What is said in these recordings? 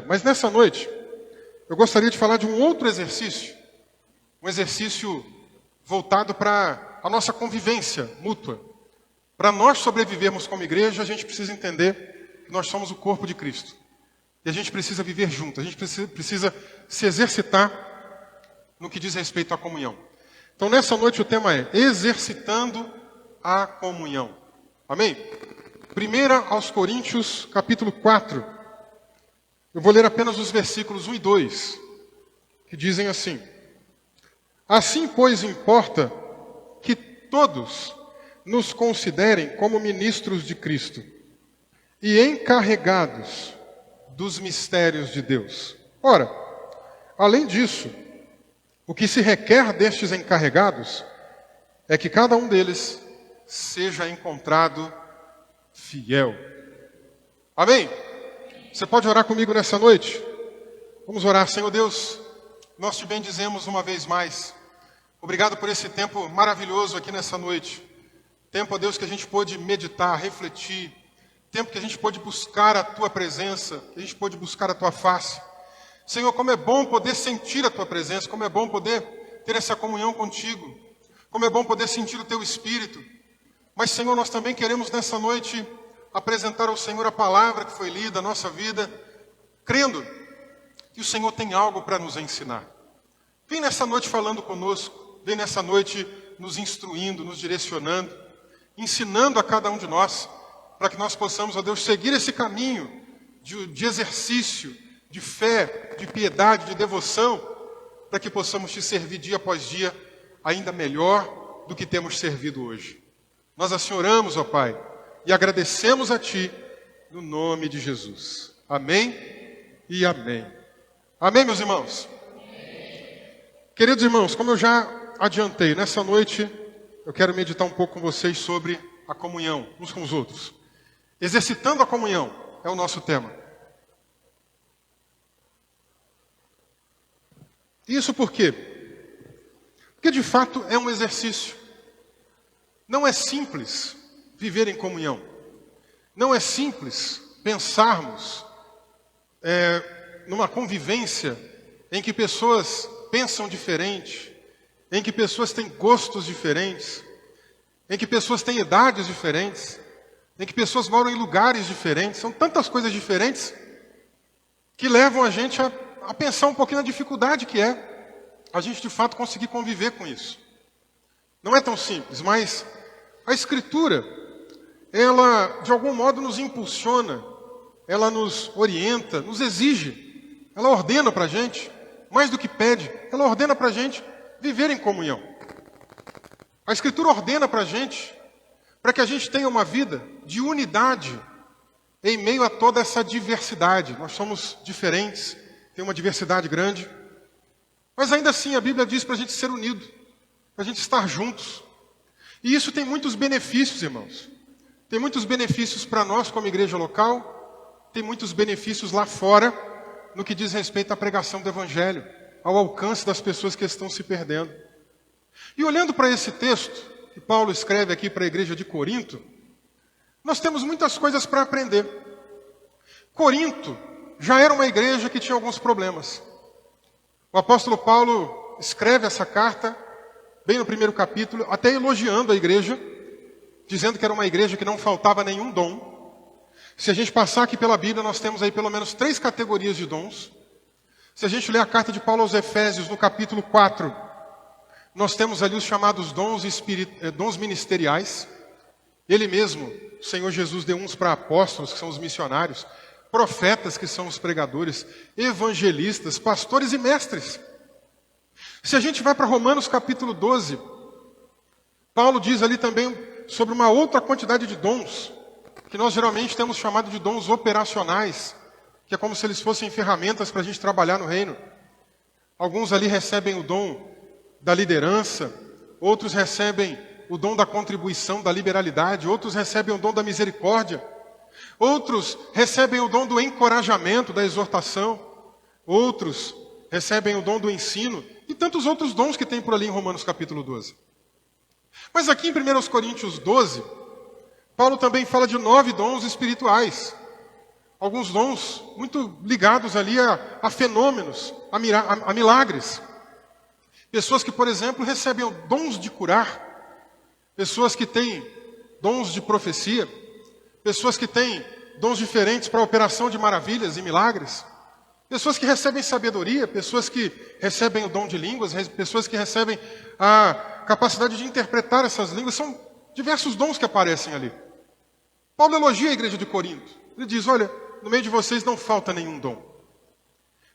Mas nessa noite, eu gostaria de falar de um outro exercício. Um exercício voltado para a nossa convivência mútua. Para nós sobrevivermos como igreja, a gente precisa entender que nós somos o corpo de Cristo. E a gente precisa viver junto, a gente precisa se exercitar no que diz respeito à comunhão. Então nessa noite o tema é exercitando a comunhão. Amém? 1 aos Coríntios, capítulo 4. Eu vou ler apenas os versículos 1 e 2, que dizem assim: Assim, pois, importa que todos nos considerem como ministros de Cristo e encarregados dos mistérios de Deus. Ora, além disso, o que se requer destes encarregados é que cada um deles seja encontrado fiel. Amém? Você pode orar comigo nessa noite? Vamos orar. Senhor Deus, nós te bendizemos uma vez mais. Obrigado por esse tempo maravilhoso aqui nessa noite. Tempo, ó Deus, que a gente pôde meditar, refletir. Tempo que a gente pôde buscar a Tua presença, que a gente pôde buscar a Tua face. Senhor, como é bom poder sentir a Tua presença, como é bom poder ter essa comunhão contigo, como é bom poder sentir o Teu Espírito. Mas, Senhor, nós também queremos nessa noite apresentar ao Senhor a palavra que foi lida, a nossa vida, crendo que o Senhor tem algo para nos ensinar. Vem nessa noite falando conosco, vem nessa noite nos instruindo, nos direcionando, ensinando a cada um de nós, para que nós possamos, ó Deus, seguir esse caminho de exercício, de fé, de piedade, de devoção, para que possamos te servir dia após dia ainda melhor do que temos servido hoje. Nós assim oramos, ó Pai, e agradecemos a Ti, no nome de Jesus. Amém e amém. Amém, meus irmãos? Queridos irmãos, como eu já adiantei, nessa noite eu quero meditar um pouco com vocês sobre a comunhão uns com os outros. Exercitando a comunhão é o nosso tema. Isso por quê? Porque de fato é um exercício. Não é simples viver em comunhão. Não é simples pensarmos numa convivência em que pessoas pensam diferente, em que pessoas têm gostos diferentes, em que pessoas têm idades diferentes, em que pessoas moram em lugares diferentes. São tantas coisas diferentes que levam a gente a pensar um pouquinho na dificuldade que é a gente de fato conseguir conviver com isso. Não é tão simples, mas a Escritura, ela de algum modo nos impulsiona, ela nos orienta, nos exige, ela ordena para a gente, mais do que pede, ela ordena para a gente viver em comunhão. A Escritura ordena para a gente, para que a gente tenha uma vida de unidade em meio a toda essa diversidade. Nós somos diferentes, tem uma diversidade grande, mas ainda assim a Bíblia diz para a gente ser unido, para a gente estar juntos. E isso tem muitos benefícios, irmãos. Tem muitos benefícios para nós como igreja local, tem muitos benefícios lá fora, no que diz respeito à pregação do Evangelho, ao alcance das pessoas que estão se perdendo. E olhando para esse texto, que Paulo escreve aqui para a igreja de Corinto, nós temos muitas coisas para aprender. Corinto já era uma igreja que tinha alguns problemas. O apóstolo Paulo escreve essa carta, bem no primeiro capítulo, até elogiando a igreja, dizendo que era uma igreja que não faltava nenhum dom. Se a gente passar aqui pela Bíblia, nós temos aí pelo menos 3 categorias de dons. Se a gente ler a carta de Paulo aos Efésios, no capítulo 4, nós temos ali os chamados dons ministeriais. Ele mesmo, o Senhor Jesus, deu uns para apóstolos, que são os missionários, profetas, que são os pregadores, evangelistas, pastores e mestres. Se a gente vai para Romanos capítulo 12, Paulo diz ali também sobre uma outra quantidade de dons, que nós geralmente temos chamado de dons operacionais, que é como se eles fossem ferramentas para a gente trabalhar no reino. Alguns ali recebem o dom da liderança, outros recebem o dom da contribuição, da liberalidade, outros recebem o dom da misericórdia, outros recebem o dom do encorajamento, da exortação, outros recebem o dom do ensino, e tantos outros dons que tem por ali em Romanos capítulo 12. Mas aqui em 1 Coríntios 12, Paulo também fala de 9 dons espirituais. Alguns dons muito ligados ali a fenômenos, a milagres. Pessoas que, por exemplo, recebem dons de curar. Pessoas que têm dons de profecia. Pessoas que têm dons diferentes para a operação de maravilhas e milagres. Pessoas que recebem sabedoria, pessoas que recebem o dom de línguas, pessoas que recebem a capacidade de interpretar essas línguas. São diversos dons que aparecem ali. Paulo elogia a igreja de Corinto. Ele diz, olha, no meio de vocês não falta nenhum dom.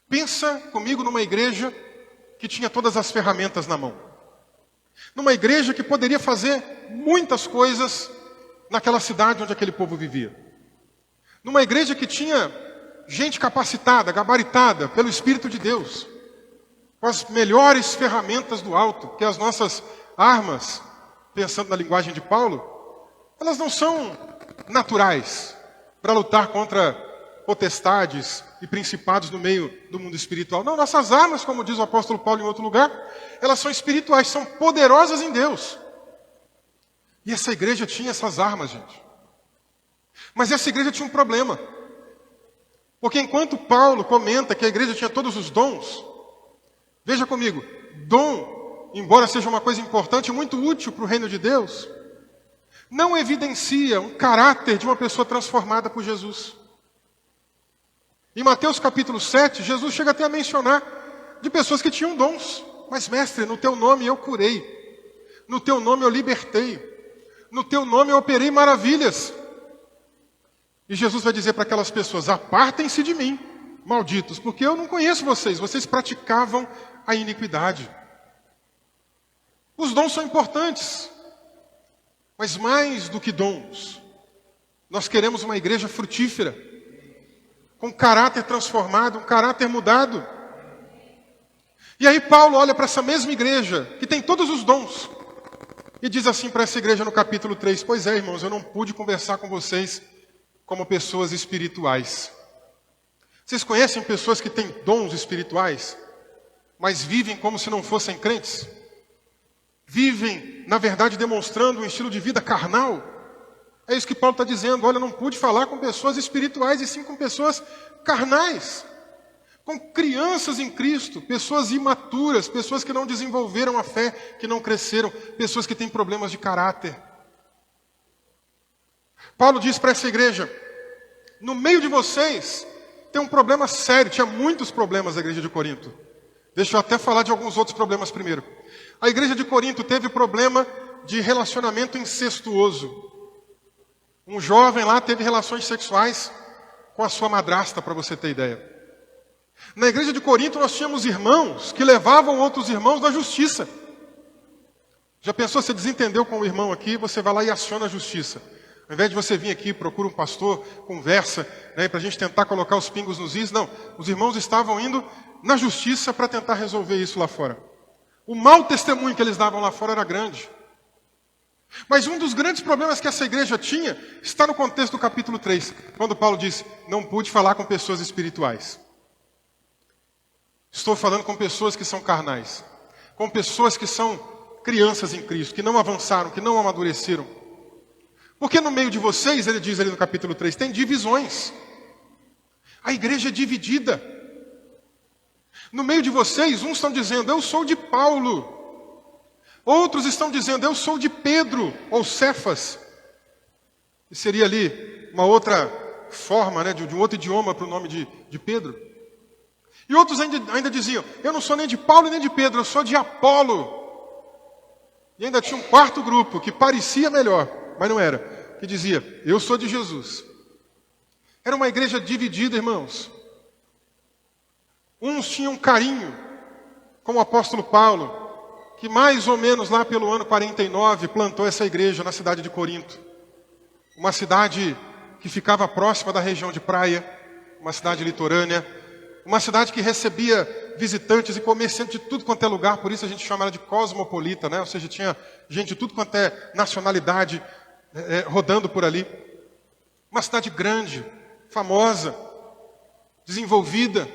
Pensa comigo numa igreja que tinha todas as ferramentas na mão. Numa igreja que poderia fazer muitas coisas naquela cidade onde aquele povo vivia. Numa igreja que tinha gente capacitada, gabaritada pelo Espírito de Deus, com as melhores ferramentas do alto, que as nossas armas, pensando na linguagem de Paulo, elas não são naturais para lutar contra potestades e principados no meio do mundo espiritual. Não, nossas armas, como diz o apóstolo Paulo em outro lugar, elas são espirituais, são poderosas em Deus. E essa igreja tinha essas armas, gente. Mas essa igreja tinha um problema. Porque enquanto Paulo comenta que a igreja tinha todos os dons, veja comigo, dom, embora seja uma coisa importante, muito útil para o reino de Deus, não evidencia um caráter de uma pessoa transformada por Jesus. Em Mateus capítulo 7, Jesus chega até a mencionar de pessoas que tinham dons. Mas mestre, no teu nome eu curei, no teu nome eu libertei, no teu nome eu operei maravilhas. E Jesus vai dizer para aquelas pessoas, apartem-se de mim, malditos, porque eu não conheço vocês, vocês praticavam a iniquidade. Os dons são importantes, mas mais do que dons, nós queremos uma igreja frutífera, com caráter transformado, um caráter mudado. E aí Paulo olha para essa mesma igreja, que tem todos os dons, e diz assim para essa igreja no capítulo 3, pois é, irmãos, eu não pude conversar com vocês como pessoas espirituais. Vocês conhecem pessoas que têm dons espirituais, mas vivem como se não fossem crentes? Vivem, na verdade, demonstrando um estilo de vida carnal? É isso que Paulo está dizendo. Olha, eu não pude falar com pessoas espirituais, e sim com pessoas carnais. Com crianças em Cristo, pessoas imaturas, pessoas que não desenvolveram a fé, que não cresceram, pessoas que têm problemas de caráter. Paulo diz para essa igreja, no meio de vocês tem um problema sério, tinha muitos problemas a igreja de Corinto. Deixa eu até falar de alguns outros problemas primeiro. A igreja de Corinto teve problema de relacionamento incestuoso. Um jovem lá teve relações sexuais com a sua madrasta, para você ter ideia. Na igreja de Corinto nós tínhamos irmãos que levavam outros irmãos na justiça. Já pensou, você desentendeu com o irmão aqui, você vai lá e aciona a justiça. Ao invés de você vir aqui, procura um pastor, conversa, né, para a gente tentar colocar os pingos nos is. Não, os irmãos estavam indo na justiça para tentar resolver isso lá fora. O mau testemunho que eles davam lá fora era grande. Mas um dos grandes problemas que essa igreja tinha está no contexto do capítulo 3, quando Paulo diz, não pude falar com pessoas espirituais. Estou falando com pessoas que são carnais, com pessoas que são crianças em Cristo, que não avançaram, que não amadureceram. Porque no meio de vocês, ele diz ali no capítulo 3, tem divisões. A igreja é dividida. No meio de vocês, uns estão dizendo, eu sou de Paulo. Outros estão dizendo, eu sou de Pedro, ou Cefas. Que seria ali uma outra forma, né, de um outro idioma para o nome de Pedro. E outros ainda diziam, eu não sou nem de Paulo nem de Pedro, eu sou de Apolo. E ainda tinha um quarto grupo, que parecia melhor, mas não era, que dizia, eu sou de Jesus. Era uma igreja dividida, irmãos. Uns tinham carinho com o apóstolo Paulo, que mais ou menos lá pelo ano 49 plantou essa igreja na cidade de Corinto. Uma cidade que ficava próxima da região de praia, uma cidade litorânea, uma cidade que recebia visitantes e comerciantes de tudo quanto é lugar, por isso a gente chama ela de cosmopolita, né? Ou seja, tinha gente de tudo quanto é nacionalidade rodando por ali. Uma cidade grande, famosa, desenvolvida.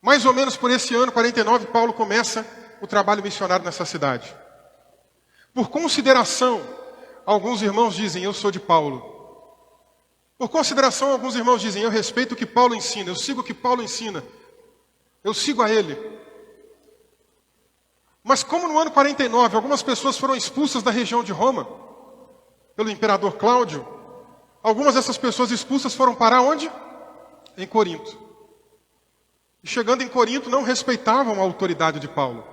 Mais ou menos por esse ano, 49, Paulo começa o trabalho missionário nessa cidade. Por consideração, alguns irmãos dizem, eu sou de Paulo. Por consideração, alguns irmãos dizem, eu respeito o que Paulo ensina, eu sigo o que Paulo ensina, eu sigo a ele. Mas como no ano 49, algumas pessoas foram expulsas da região de Roma, pelo imperador Cláudio, algumas dessas pessoas expulsas foram parar onde? Em Corinto. E chegando em Corinto, não respeitavam a autoridade de Paulo.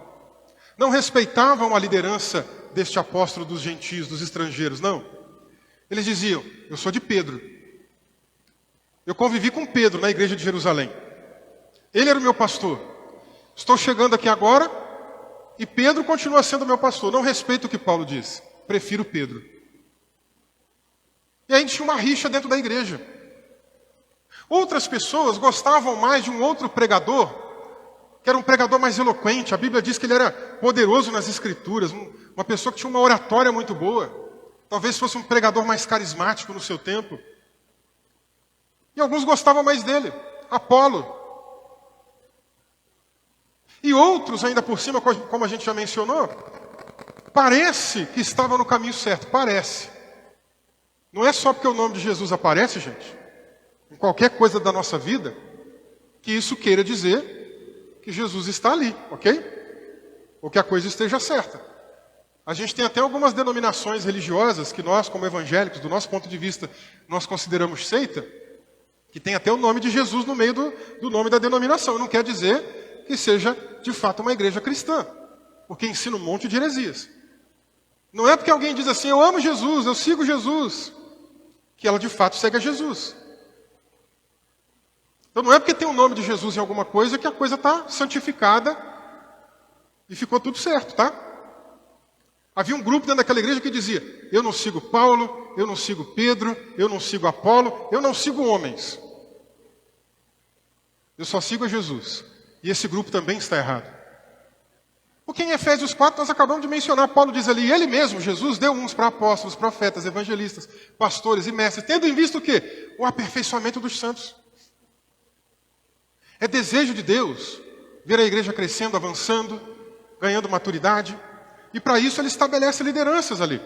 Não respeitavam a liderança deste apóstolo dos gentios, dos estrangeiros, não. Eles diziam, eu sou de Pedro. Eu convivi com Pedro na igreja de Jerusalém. Ele era o meu pastor. Estou chegando aqui agora e Pedro continua sendo meu pastor. Não respeito o que Paulo diz. Prefiro Pedro. E aí tinha uma rixa dentro da igreja. Outras pessoas gostavam mais de um outro pregador, que era um pregador mais eloquente. A Bíblia diz que ele era poderoso nas escrituras, uma pessoa que tinha uma oratória muito boa. Talvez fosse um pregador mais carismático no seu tempo. E alguns gostavam mais dele, Apolo. E outros, ainda por cima, como a gente já mencionou, parece que estava no caminho certo, parece. Não é só porque o nome de Jesus aparece, gente, em qualquer coisa da nossa vida, que isso queira dizer que Jesus está ali, ok? Ou que a coisa esteja certa. A gente tem até algumas denominações religiosas que nós, como evangélicos, do nosso ponto de vista, nós consideramos seita, que tem até o nome de Jesus no meio do nome da denominação. Não quer dizer que seja, de fato, uma igreja cristã, porque ensina um monte de heresias. Não é porque alguém diz assim, eu amo Jesus, eu sigo Jesus, que ela de fato segue a Jesus. Então não é porque tem o nome de Jesus em alguma coisa que a coisa está santificada e ficou tudo certo, tá? Havia um grupo dentro daquela igreja que dizia, eu não sigo Paulo, eu não sigo Pedro, eu não sigo Apolo, eu não sigo homens. Eu só sigo a Jesus. E esse grupo também está errado. Porque em Efésios 4 nós acabamos de mencionar, Paulo diz ali, ele mesmo, Jesus, deu uns para apóstolos, profetas, evangelistas, pastores e mestres, tendo em vista o quê? O aperfeiçoamento dos santos. É desejo de Deus ver a igreja crescendo, avançando, ganhando maturidade. E para isso ele estabelece lideranças ali.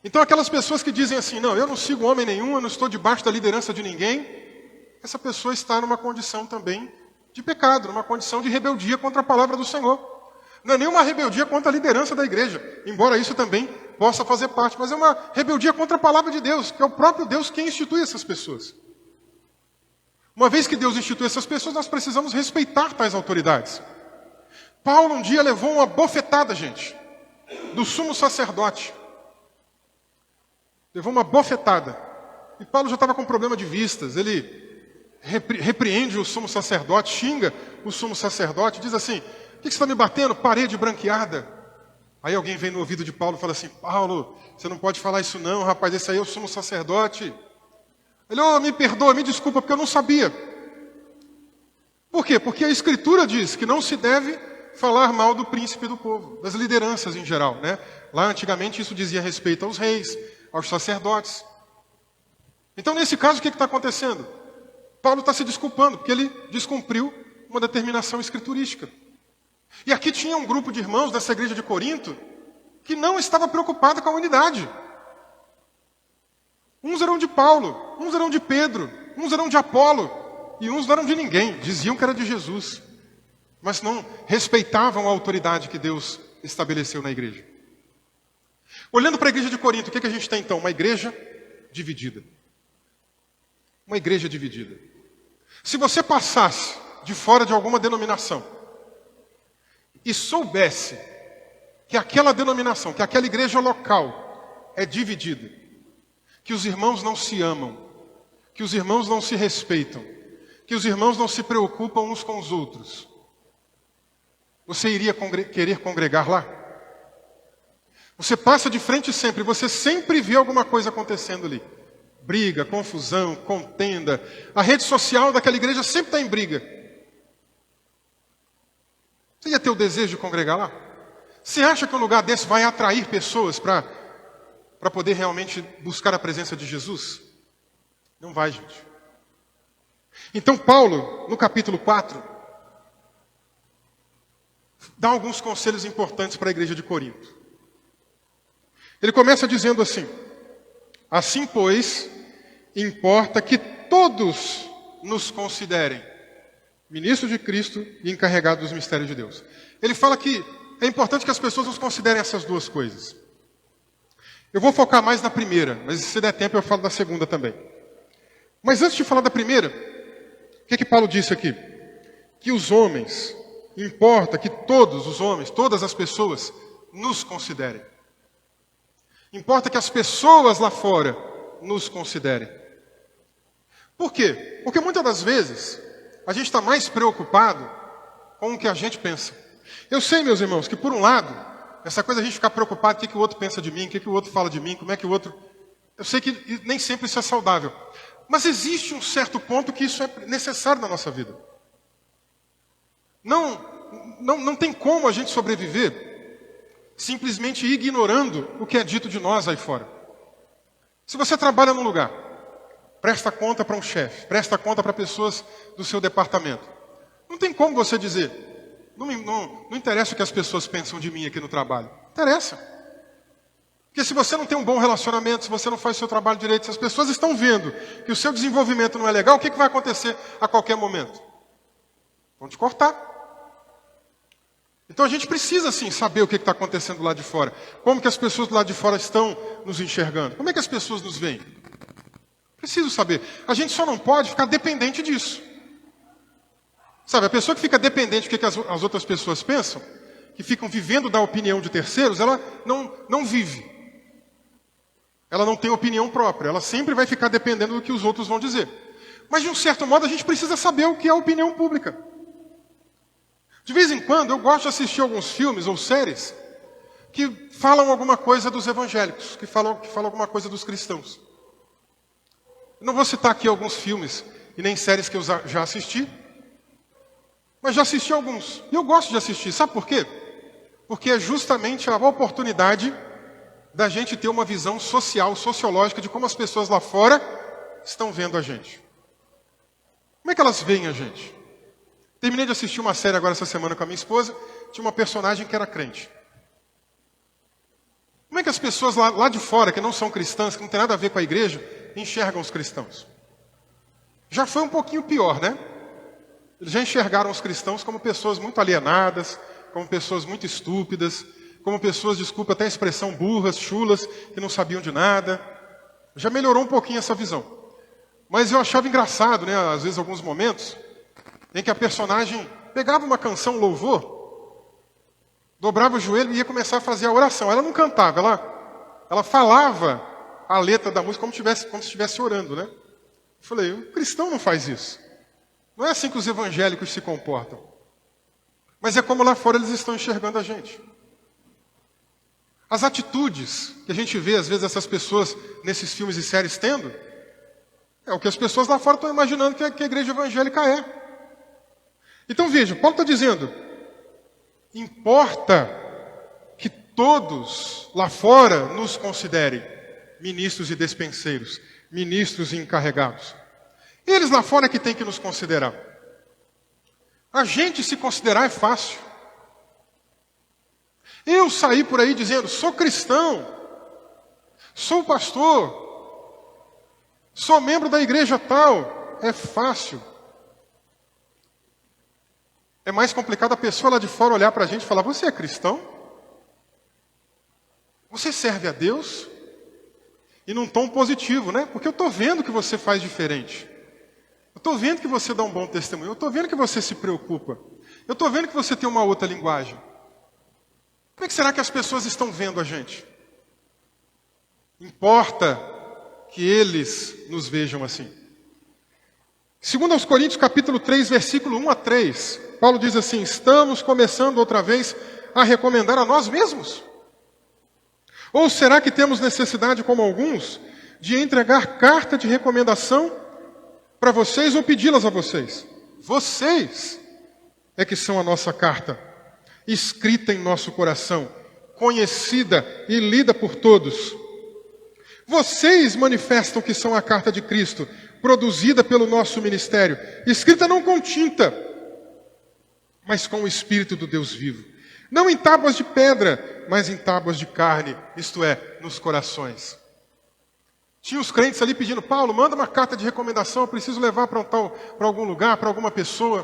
Então aquelas pessoas que dizem assim, não, eu não sigo homem nenhum, eu não estou debaixo da liderança de ninguém, essa pessoa está numa condição também de pecado, numa condição de rebeldia contra a palavra do Senhor. Não é nenhuma rebeldia contra a liderança da igreja, embora isso também possa fazer parte, mas é uma rebeldia contra a palavra de Deus, que é o próprio Deus quem institui essas pessoas. Uma vez que Deus institui essas pessoas, nós precisamos respeitar tais autoridades. Paulo um dia levou uma bofetada, gente, do sumo sacerdote. Levou uma bofetada. E Paulo já estava com problema de vistas. Ele repreende o sumo sacerdote, xinga o sumo sacerdote, diz assim, o que você está me batendo? Parede branqueada. Aí alguém vem no ouvido de Paulo e fala assim, Paulo, você não pode falar isso não, rapaz, esse aí é o sumo sacerdote. Ele, me perdoa, me desculpa, porque eu não sabia. Por quê? Porque a Escritura diz que não se deve falar mal do príncipe do povo, das lideranças em geral, né? Lá antigamente isso dizia respeito aos reis, aos sacerdotes. Então nesse caso o que está acontecendo? Paulo está se desculpando, porque ele descumpriu uma determinação escriturística. E aqui tinha um grupo de irmãos dessa igreja de Corinto que não estava preocupado com a unidade. Uns eram de Paulo, uns eram de Pedro, uns eram de Apolo, e uns não eram de ninguém, diziam que era de Jesus. Mas não respeitavam a autoridade que Deus estabeleceu na igreja. Olhando para a igreja de Corinto, o que a gente tem então? Uma igreja dividida. Uma igreja dividida. Se você passasse de fora de alguma denominação e soubesse que aquela denominação, que aquela igreja local é dividida, que os irmãos não se amam, que os irmãos não se respeitam, que os irmãos não se preocupam uns com os outros, você iria querer congregar lá? Você passa de frente sempre, você sempre vê alguma coisa acontecendo ali. Briga, confusão, contenda. A rede social daquela igreja sempre está em briga. Você ia ter o desejo de congregar lá? Você acha que um lugar desse vai atrair pessoas para poder realmente buscar a presença de Jesus? Não vai, gente. Então Paulo, no capítulo 4, dá alguns conselhos importantes para a igreja de Corinto. Ele começa dizendo assim, assim, pois, importa que todos nos considerem ministros de Cristo e encarregados dos mistérios de Deus. Ele fala que é importante que as pessoas nos considerem essas duas coisas. Eu vou focar mais na primeira, mas se der tempo eu falo da segunda também. Mas antes de falar da primeira, o que Paulo disse aqui? Que os homens, importa que todos os homens, todas as pessoas, nos considerem. Importa que as pessoas lá fora nos considerem. Por quê? Porque muitas das vezes a gente está mais preocupado com o que a gente pensa. Eu sei, meus irmãos, que por um lado, essa coisa a gente ficar preocupado, o que o outro pensa de mim, o que o outro fala de mim, como é que o outro... Eu sei que nem sempre isso é saudável. Mas existe um certo ponto que isso é necessário na nossa vida. Não tem como a gente sobreviver simplesmente ignorando o que é dito de nós aí fora. Se você trabalha num lugar, presta conta para um chefe, presta conta para pessoas do seu departamento. Não tem como você dizer, não interessa o que as pessoas pensam de mim aqui no trabalho. Interessa. Porque se você não tem um bom relacionamento, se você não faz o seu trabalho direito, se as pessoas estão vendo que o seu desenvolvimento não é legal, o que vai acontecer a qualquer momento? Vão te cortar. Então a gente precisa sim saber o que está acontecendo lá de fora. Como que as pessoas do lado de fora estão nos enxergando? Como é que as pessoas nos veem? Preciso saber. A gente só não pode ficar dependente disso. Sabe, a pessoa que fica dependente do que as outras pessoas pensam, que ficam vivendo da opinião de terceiros, ela não vive. Ela não tem opinião própria. Ela sempre vai ficar dependendo do que os outros vão dizer. Mas de um certo modo a gente precisa saber o que é a opinião pública. De vez em quando eu gosto de assistir alguns filmes ou séries que falam alguma coisa dos evangélicos, que falam alguma coisa dos cristãos. Eu não vou citar aqui alguns filmes e nem séries que eu já assisti, mas já assisti alguns. E eu gosto de assistir. Sabe por quê? Porque é justamente a oportunidade da gente ter uma visão social, sociológica de como as pessoas lá fora estão vendo a gente. Como é que elas veem a gente? Terminei de assistir uma série agora essa semana com a minha esposa, tinha uma personagem que era crente. Como é que as pessoas lá de fora, que não são cristãs, que não tem nada a ver com a igreja, enxergam os cristãos? Já foi um pouquinho pior, né? Eles já enxergaram os cristãos como pessoas muito alienadas, como pessoas muito estúpidas, como pessoas, desculpa até a expressão, burras, chulas, que não sabiam de nada. Já melhorou um pouquinho essa visão. Mas eu achava engraçado, né? Às vezes, alguns momentos, em que a personagem pegava uma canção louvor, dobrava o joelho e ia começar a fazer a oração. Ela não cantava, ela falava a letra da música como se estivesse orando, né? Eu falei, o cristão não faz isso. Não é assim que os evangélicos se comportam. Mas é como lá fora eles estão enxergando a gente. As atitudes que a gente vê, às vezes, essas pessoas nesses filmes e séries tendo, é o que as pessoas lá fora estão imaginando que a igreja evangélica é. Então veja, Paulo está dizendo, importa que todos lá fora nos considerem ministros e despenseiros, ministros e encarregados. Eles lá fora é que tem que nos considerar. A gente se considerar é fácil. Eu saí por aí dizendo, sou cristão, sou pastor, sou membro da igreja tal, é fácil. É mais complicado a pessoa lá de fora olhar para a gente e falar, você é cristão? Você serve a Deus? E num tom positivo, né? Porque eu estou vendo que você faz diferente. Eu estou vendo que você dá um bom testemunho. Eu estou vendo que você se preocupa. Eu estou vendo que você tem uma outra linguagem. Como é que será que as pessoas estão vendo a gente? Importa que eles nos vejam assim. Segundo aos Coríntios, capítulo 3, versículo 1 a 3, Paulo diz assim, estamos começando outra vez a recomendar a nós mesmos? Ou será que temos necessidade, como alguns, de entregar carta de recomendação para vocês ou pedi-las a vocês? Vocês é que são a nossa carta, escrita em nosso coração, conhecida e lida por todos. Vocês manifestam que são a carta de Cristo, produzida pelo nosso ministério, escrita não com tinta, mas com o Espírito do Deus vivo. Não em tábuas de pedra, mas em tábuas de carne, isto é, nos corações. Tinha os crentes ali pedindo, Paulo, manda uma carta de recomendação, eu preciso levar para algum lugar, para alguma pessoa.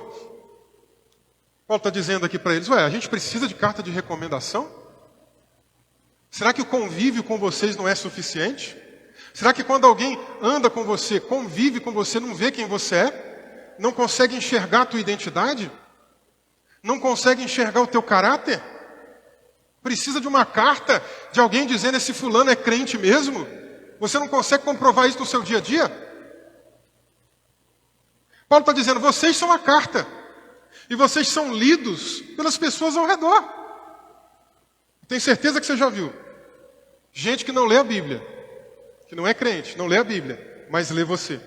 Paulo está dizendo aqui para eles, a gente precisa de carta de recomendação? Será que o convívio com vocês não é suficiente? Será que quando alguém anda com você, convive com você, não vê quem você é? Não consegue enxergar a tua identidade? Não consegue enxergar o teu caráter? Precisa de uma carta de alguém dizendo, esse fulano é crente mesmo? Você não consegue comprovar isso no seu dia a dia? Paulo está dizendo, vocês são a carta. E vocês são lidos pelas pessoas ao redor. Tenho certeza que você já viu. Gente que não lê a Bíblia. Que não é crente, não lê a Bíblia. Mas lê você.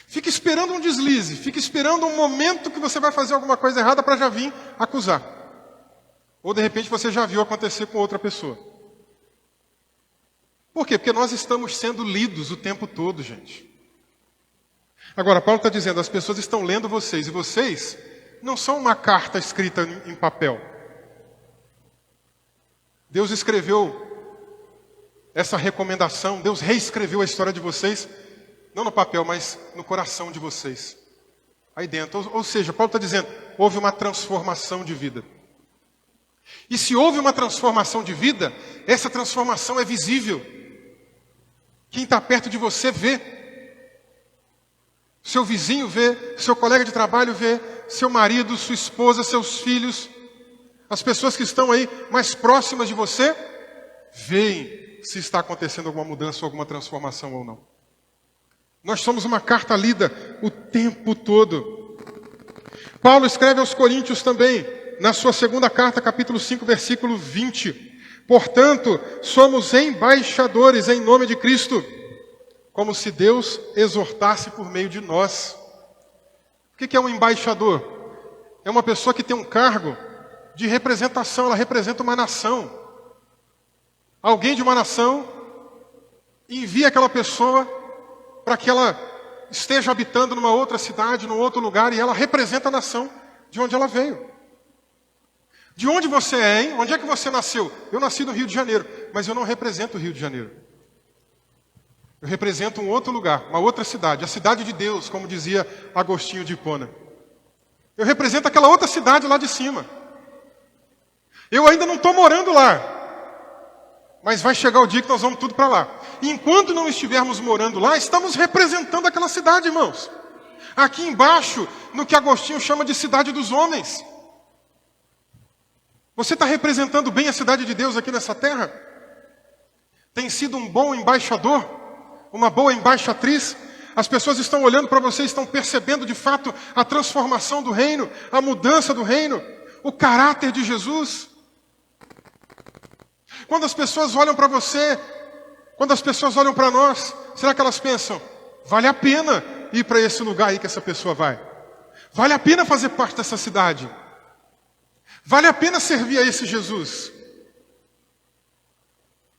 Fica esperando um deslize. Fica esperando um momento que você vai fazer alguma coisa errada para já vir acusar. Ou de repente você já viu acontecer com outra pessoa. Por quê? Porque nós estamos sendo lidos o tempo todo, gente. Agora, Paulo está dizendo, as pessoas estão lendo vocês, e vocês não são uma carta escrita em papel. Deus escreveu essa recomendação, Deus reescreveu a história de vocês, não no papel, mas no coração de vocês. Aí dentro. Ou seja, Paulo está dizendo, houve uma transformação de vida. E se houve uma transformação de vida, essa transformação é visível. Quem está perto de você vê. Seu vizinho vê, seu colega de trabalho vê, seu marido, sua esposa, seus filhos, as pessoas que estão aí mais próximas de você, veem se está acontecendo alguma mudança ou alguma transformação ou não. Nós somos uma carta lida o tempo todo. Paulo escreve aos Coríntios também, na sua segunda carta, capítulo 5, versículo 20. Portanto, somos embaixadores em nome de Cristo, como se Deus exortasse por meio de nós. O que é um embaixador? É uma pessoa que tem um cargo de representação, ela representa uma nação. Alguém de uma nação envia aquela pessoa para que ela esteja habitando numa outra cidade, num outro lugar, e ela representa a nação de onde ela veio. De onde você é, hein? Onde é que você nasceu? Eu nasci no Rio de Janeiro, mas eu não represento o Rio de Janeiro. Eu represento um outro lugar, uma outra cidade, a cidade de Deus, como dizia Agostinho de Hipona. Eu represento aquela outra cidade lá de cima. Eu ainda não estou morando lá, mas vai chegar o dia que nós vamos tudo para lá. E enquanto não estivermos morando lá, estamos representando aquela cidade, irmãos. Aqui embaixo, no que Agostinho chama de cidade dos homens. Você está representando bem a cidade de Deus aqui nessa terra? Tem sido um bom embaixador? Uma boa embaixatriz? As pessoas estão olhando para você, estão percebendo de fato a transformação do reino, a mudança do reino, o caráter de Jesus. Quando as pessoas olham para você, quando as pessoas olham para nós, será que elas pensam, vale a pena ir para esse lugar aí que essa pessoa vai? Vale a pena fazer parte dessa cidade? Vale a pena servir a esse Jesus?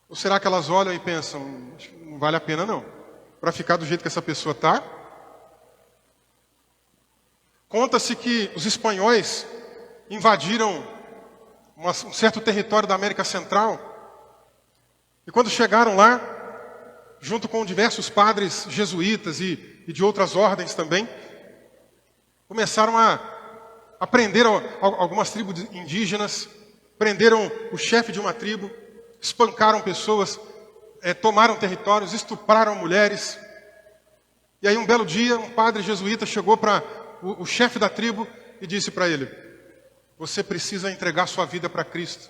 Ou será que elas olham e pensam, não vale a pena não, para ficar do jeito que essa pessoa está? Conta-se que os espanhóis invadiram um certo território da América Central, e quando chegaram lá, junto com diversos padres jesuítas e de outras ordens também, começaram a prender algumas tribos indígenas, prenderam o chefe de uma tribo, espancaram pessoas, tomaram territórios, estupraram mulheres. E aí um belo dia, um padre jesuíta chegou para o chefe da tribo e disse para ele, você precisa entregar sua vida para Cristo.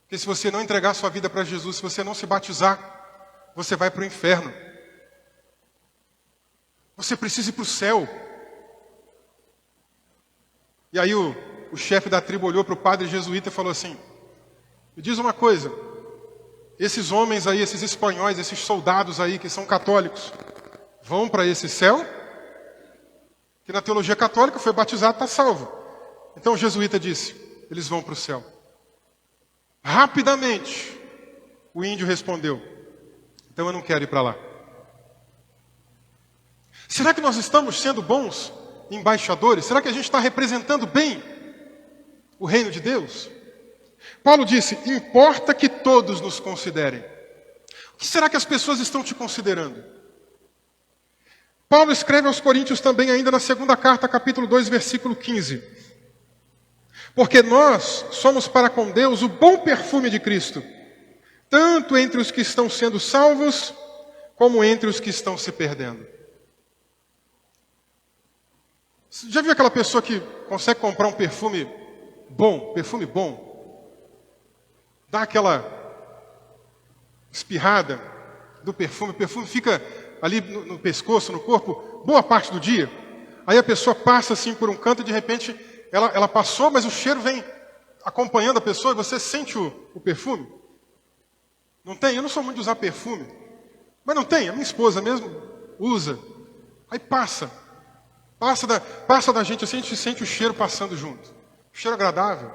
Porque se você não entregar sua vida para Jesus, se você não se batizar, você vai para o inferno. Você precisa ir para o céu. E aí o chefe da tribo olhou para o padre jesuíta e falou assim, me diz uma coisa, esses homens aí, esses espanhóis, esses soldados aí que são católicos, vão para esse céu? Que na teologia católica foi batizado, está salvo. Então o jesuíta disse, eles vão para o céu. Rapidamente, o índio respondeu, então eu não quero ir para lá. Será que nós estamos sendo bons embaixadores? Será que a gente está representando bem o reino de Deus? Paulo disse, importa que todos nos considerem. O que será que as pessoas estão te considerando? Paulo escreve aos Coríntios também, ainda na segunda carta, capítulo 2, versículo 15. Porque nós somos para com Deus o bom perfume de Cristo, tanto entre os que estão sendo salvos, como entre os que estão se perdendo. Você já viu aquela pessoa que consegue comprar um perfume bom, dá aquela espirrada do perfume, o perfume fica ali no pescoço, no corpo, boa parte do dia. Aí a pessoa passa assim por um canto e de repente ela passou, mas o cheiro vem acompanhando a pessoa e você sente o perfume. Não tem? Eu não sou muito de usar perfume, mas não tem, a minha esposa mesmo usa. Aí passa da gente assim, a gente sente o cheiro passando junto. Cheiro agradável.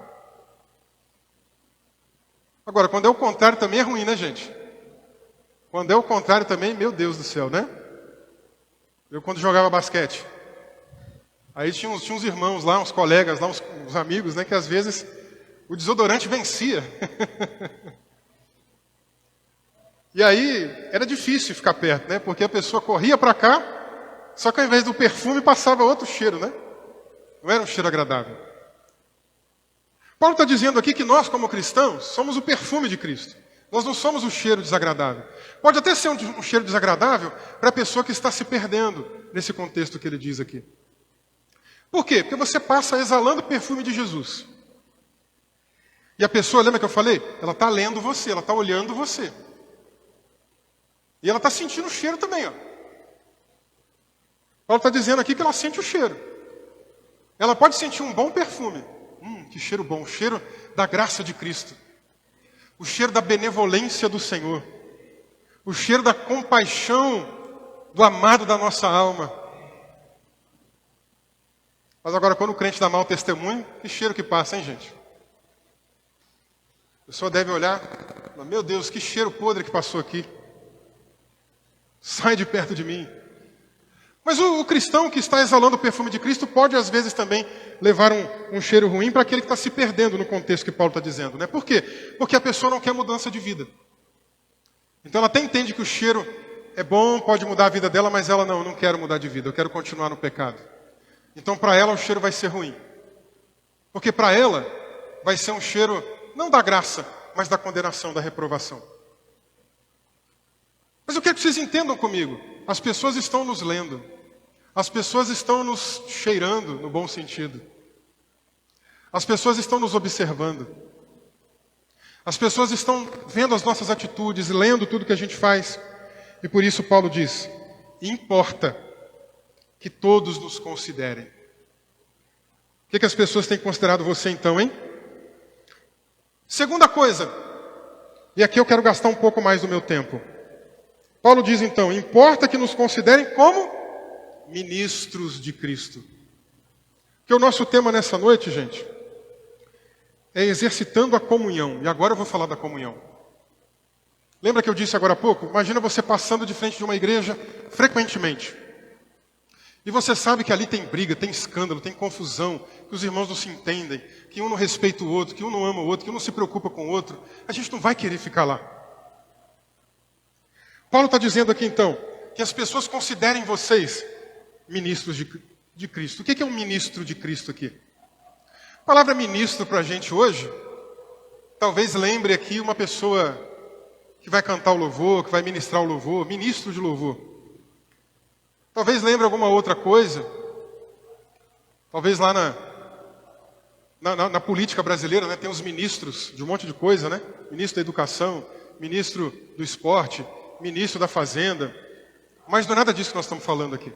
Agora, quando é o contrário também é ruim, né, gente? Quando é o contrário também, meu Deus do céu, né? Eu quando jogava basquete, aí tinha uns irmãos lá, uns colegas lá, uns amigos, né, que às vezes o desodorante vencia. E aí era difícil ficar perto, né? Porque a pessoa corria para cá, só que ao invés do perfume passava outro cheiro, né? Não era um cheiro agradável. Paulo está dizendo aqui que nós, como cristãos, somos o perfume de Cristo. Nós não somos o cheiro desagradável. Pode até ser um cheiro desagradável para a pessoa que está se perdendo nesse contexto que ele diz aqui. Por quê? Porque você passa exalando o perfume de Jesus. E a pessoa, lembra que eu falei? Ela está lendo você, ela está olhando você. E ela está sentindo o cheiro também, ó. Paulo está dizendo aqui que ela sente o cheiro. Ela pode sentir um bom perfume. Que cheiro bom, o cheiro da graça de Cristo. O cheiro da benevolência do Senhor. O cheiro da compaixão do amado da nossa alma. Mas agora, quando o crente dá mau testemunho, que cheiro que passa, hein, gente? A pessoa deve olhar, meu Deus, que cheiro podre que passou aqui. Sai de perto de mim. Mas o cristão que está exalando o perfume de Cristo pode, às vezes, também levar um cheiro ruim para aquele que está se perdendo no contexto que Paulo está dizendo, né? Por quê? Porque a pessoa não quer mudança de vida. Então ela até entende que o cheiro é bom, pode mudar a vida dela, mas ela não quero mudar de vida, eu quero continuar no pecado. Então para ela o cheiro vai ser ruim. Porque para ela vai ser um cheiro, não da graça, mas da condenação, da reprovação. Mas eu quero que vocês entendam comigo. As pessoas estão nos lendo. As pessoas estão nos cheirando, no bom sentido. As pessoas estão nos observando. As pessoas estão vendo as nossas atitudes, lendo tudo que a gente faz. E por isso Paulo diz, importa que todos nos considerem. O que as pessoas têm considerado você então, hein? Segunda coisa, e aqui eu quero gastar um pouco mais do meu tempo. Paulo diz então, importa que nos considerem como ministros de Cristo. Porque o nosso tema nessa noite, gente, é exercitando a comunhão. E agora eu vou falar da comunhão. Lembra que eu disse agora há pouco? Imagina você passando de frente de uma igreja frequentemente. E você sabe que ali tem briga, tem escândalo, tem confusão, que os irmãos não se entendem, que um não respeita o outro, que um não ama o outro, que um não se preocupa com o outro. A gente não vai querer ficar lá. Paulo está dizendo aqui então, que as pessoas considerem vocês ministros de Cristo. O que é um ministro de Cristo aqui? A palavra ministro para a gente hoje, talvez lembre aqui uma pessoa que vai cantar o louvor, que vai ministrar o louvor, ministro de louvor. Talvez lembre alguma outra coisa, talvez lá na política brasileira, né, tem os ministros de um monte de coisa, né? Ministro da Educação, ministro do Esporte, ministro da Fazenda, mas não é nada disso que nós estamos falando aqui.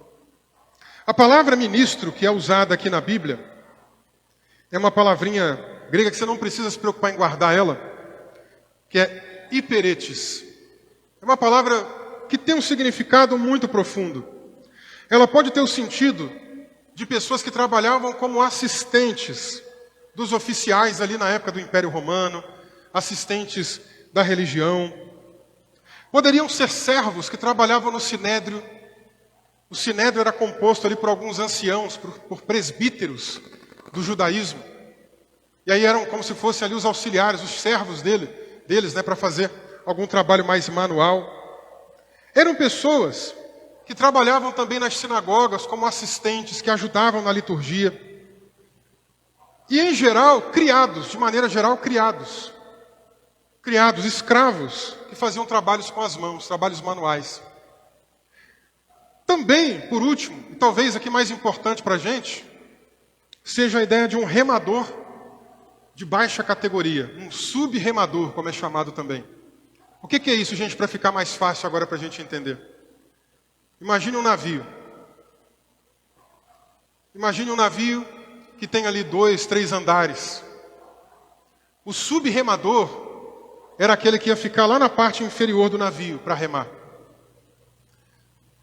A palavra ministro que é usada aqui na Bíblia é uma palavrinha grega que você não precisa se preocupar em guardar ela, que é hiperetes. É uma palavra que tem um significado muito profundo. Ela pode ter o sentido de pessoas que trabalhavam como assistentes dos oficiais ali na época do Império Romano, assistentes da religião. Poderiam ser servos que trabalhavam no Sinédrio. O Sinédrio era composto ali por alguns anciãos, por presbíteros do judaísmo. E aí eram como se fossem ali os auxiliares, os servos deles, né, para fazer algum trabalho mais manual. Eram pessoas que trabalhavam também nas sinagogas como assistentes, que ajudavam na liturgia. E, em geral, criados, de maneira geral, criados, escravos, que faziam trabalhos com as mãos, trabalhos manuais. Também, por último, e talvez aqui mais importante para a gente, seja a ideia de um remador de baixa categoria, um sub-remador, como é chamado também. O que é isso, gente, para ficar mais fácil agora para a gente entender? Imagine um navio. Imagine um navio que tem ali 2, 3 andares. O sub-remador era aquele que ia ficar lá na parte inferior do navio para remar.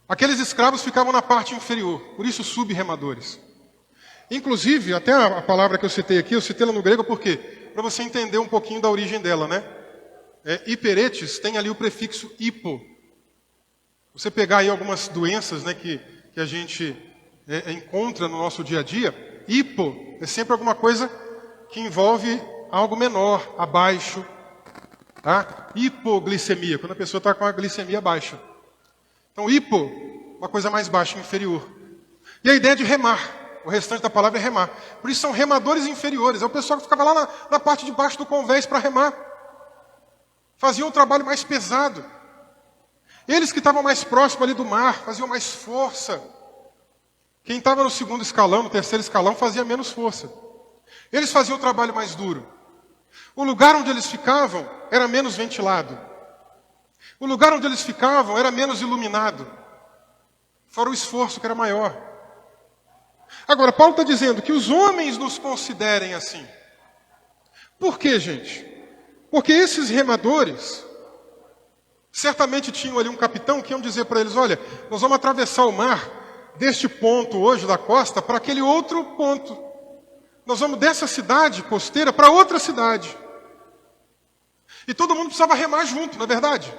Aqueles escravos ficavam na parte inferior, por isso sub-remadores. Inclusive, até a palavra que eu citei aqui, eu citei ela no grego por quê? Para você entender um pouquinho da origem dela, né? Hiperetes tem ali o prefixo hipo. Você pegar aí algumas doenças, né, que a gente encontra no nosso dia a dia, hipo é sempre alguma coisa que envolve algo menor, abaixo. Tá? Hipoglicemia, quando a pessoa está com a glicemia baixa. Então, hipo, uma coisa mais baixa, inferior. E a ideia de remar. O restante da palavra é remar. Por isso são remadores inferiores. É o pessoal que ficava lá na parte de baixo do convés para remar. Faziam um trabalho mais pesado. Eles que estavam mais próximos ali do mar, faziam mais força. Quem estava no segundo escalão, no terceiro escalão, fazia menos força. Eles faziam o trabalho mais duro. O lugar onde eles ficavam era menos ventilado. O lugar onde eles ficavam era menos iluminado. Fora o esforço que era maior. Agora, Paulo está dizendo que os homens nos considerem assim. Por quê, gente? Porque esses remadores certamente tinham ali um capitão que iam dizer para eles, olha, nós vamos atravessar o mar deste ponto hoje da costa para aquele outro ponto. Nós vamos dessa cidade costeira para outra cidade. E todo mundo precisava remar junto, não é verdade?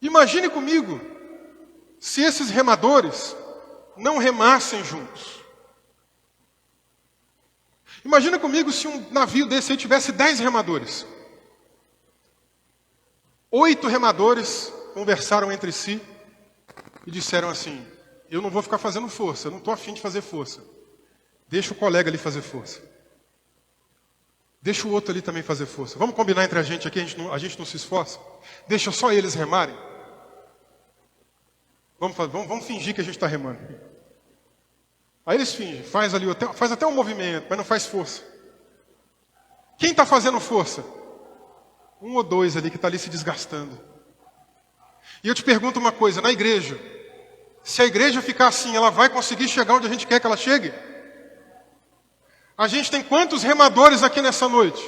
Imagine comigo se esses remadores não remassem juntos. Imagina comigo se um navio desse aí tivesse 10 remadores. 8 remadores conversaram entre si e disseram assim, eu não vou ficar fazendo força, eu não estou afim de fazer força. Deixa o colega ali fazer força. Deixa o outro ali também fazer força. Vamos combinar entre a gente aqui, a gente não se esforça? Deixa só eles remarem. Vamos fingir que a gente está remando. Aí eles fingem, faz até um movimento, mas não faz força. Quem está fazendo força? 1 ou 2 ali que está ali se desgastando. E eu te pergunto uma coisa, na igreja, se a igreja ficar assim, ela vai conseguir chegar onde a gente quer que ela chegue? A gente tem quantos remadores aqui nessa noite?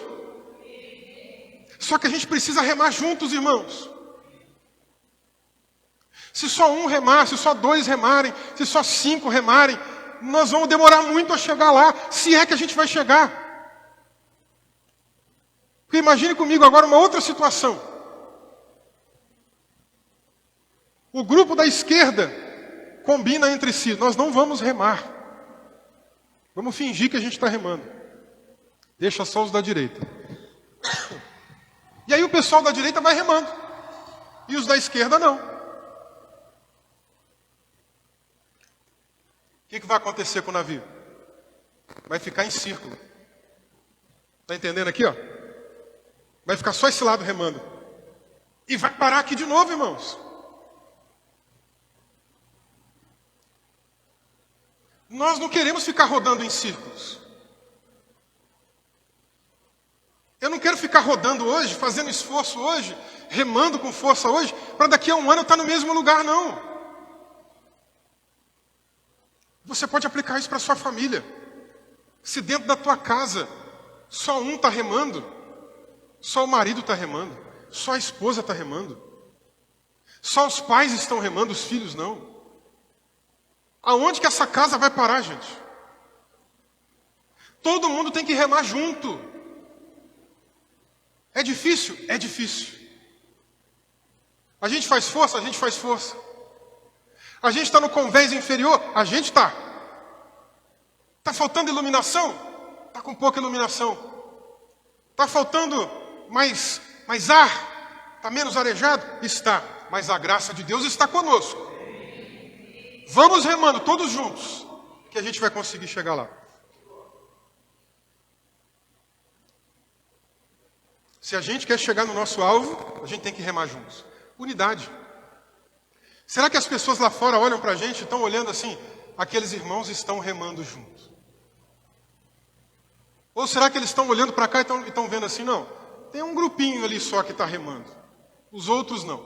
Só que a gente precisa remar juntos, irmãos. Se só um remar, se só 2 remarem, se só 5 remarem, nós vamos demorar muito a chegar lá, se é que a gente vai chegar. Porque imagine comigo agora uma outra situação. O grupo da esquerda combina entre si, nós não vamos remar. Vamos fingir que a gente está remando. Deixa só os da direita. E aí o pessoal da direita vai remando. E os da esquerda não. O que vai acontecer com o navio? Vai ficar em círculo. Está entendendo aqui, ó? Vai ficar só esse lado remando. E vai parar aqui de novo, irmãos. Nós não queremos ficar rodando em círculos. Eu não quero ficar rodando hoje, fazendo esforço hoje, remando com força hoje, para daqui a um ano eu estar no mesmo lugar, não. Você pode aplicar isso para a sua família. Se dentro da tua casa só um está remando, só o marido está remando, só a esposa está remando, só os pais estão remando, os filhos não. Aonde que essa casa vai parar, gente? Todo mundo tem que remar junto. É difícil? É difícil. A gente faz força? A gente faz força. A gente está no convés inferior? A gente está. Está faltando iluminação? Está com pouca iluminação. Está faltando mais ar? Está menos arejado? Está. mas a graça de Deus está conosco. Vamos remando todos juntos, que a gente vai conseguir chegar lá. Se a gente quer chegar no nosso alvo, a gente tem que remar juntos. Unidade. Será que as pessoas lá fora olham para a gente e estão olhando assim, aqueles irmãos estão remando juntos? Ou será que eles estão olhando para cá e estão vendo assim, não, tem um grupinho ali só que está remando, os outros não.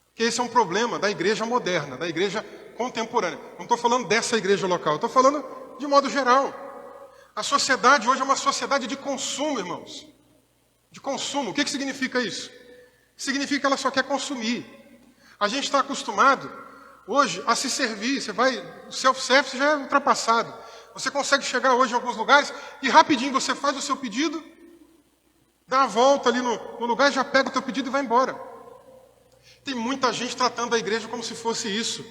Porque esse é um problema da igreja moderna, da igreja contemporânea. Não estou falando dessa igreja local, estou falando de modo geral. A sociedade hoje é uma sociedade de consumo, irmãos. De consumo. O que significa isso? Significa que ela só quer consumir. A gente está acostumado hoje a se servir. O self-service já é ultrapassado. Você consegue chegar hoje em alguns lugares e rapidinho você faz o seu pedido, dá a volta ali no lugar, já pega o teu pedido e vai embora. Tem muita gente tratando a igreja como se fosse isso.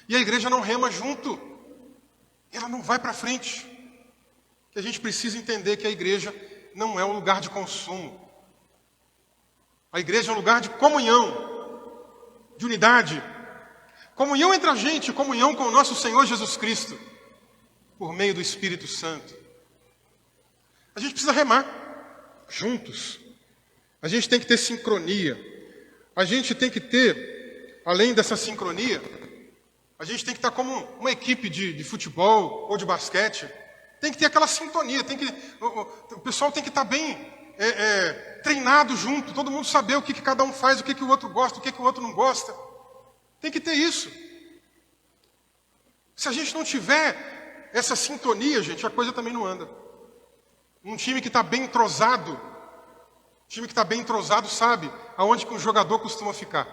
E a igreja não rema junto. Ela não vai para frente. Que a gente precisa entender que a igreja não é um lugar de consumo. A igreja é um lugar de comunhão, de unidade. Comunhão entre a gente, comunhão com o nosso Senhor Jesus Cristo, por meio do Espírito Santo. A gente precisa remar juntos. A gente tem que ter sincronia. A gente tem que ter, além dessa sincronia, a gente tem que estar como uma equipe de futebol ou de basquete. Tem que ter aquela sintonia, o pessoal tem que estar bem treinado junto, todo mundo saber o que cada um faz, o que o outro gosta, o que o outro não gosta. Tem que ter isso. Se a gente não tiver essa sintonia, gente, a coisa também não anda. Um time que está bem entrosado, sabe aonde que um jogador costuma ficar.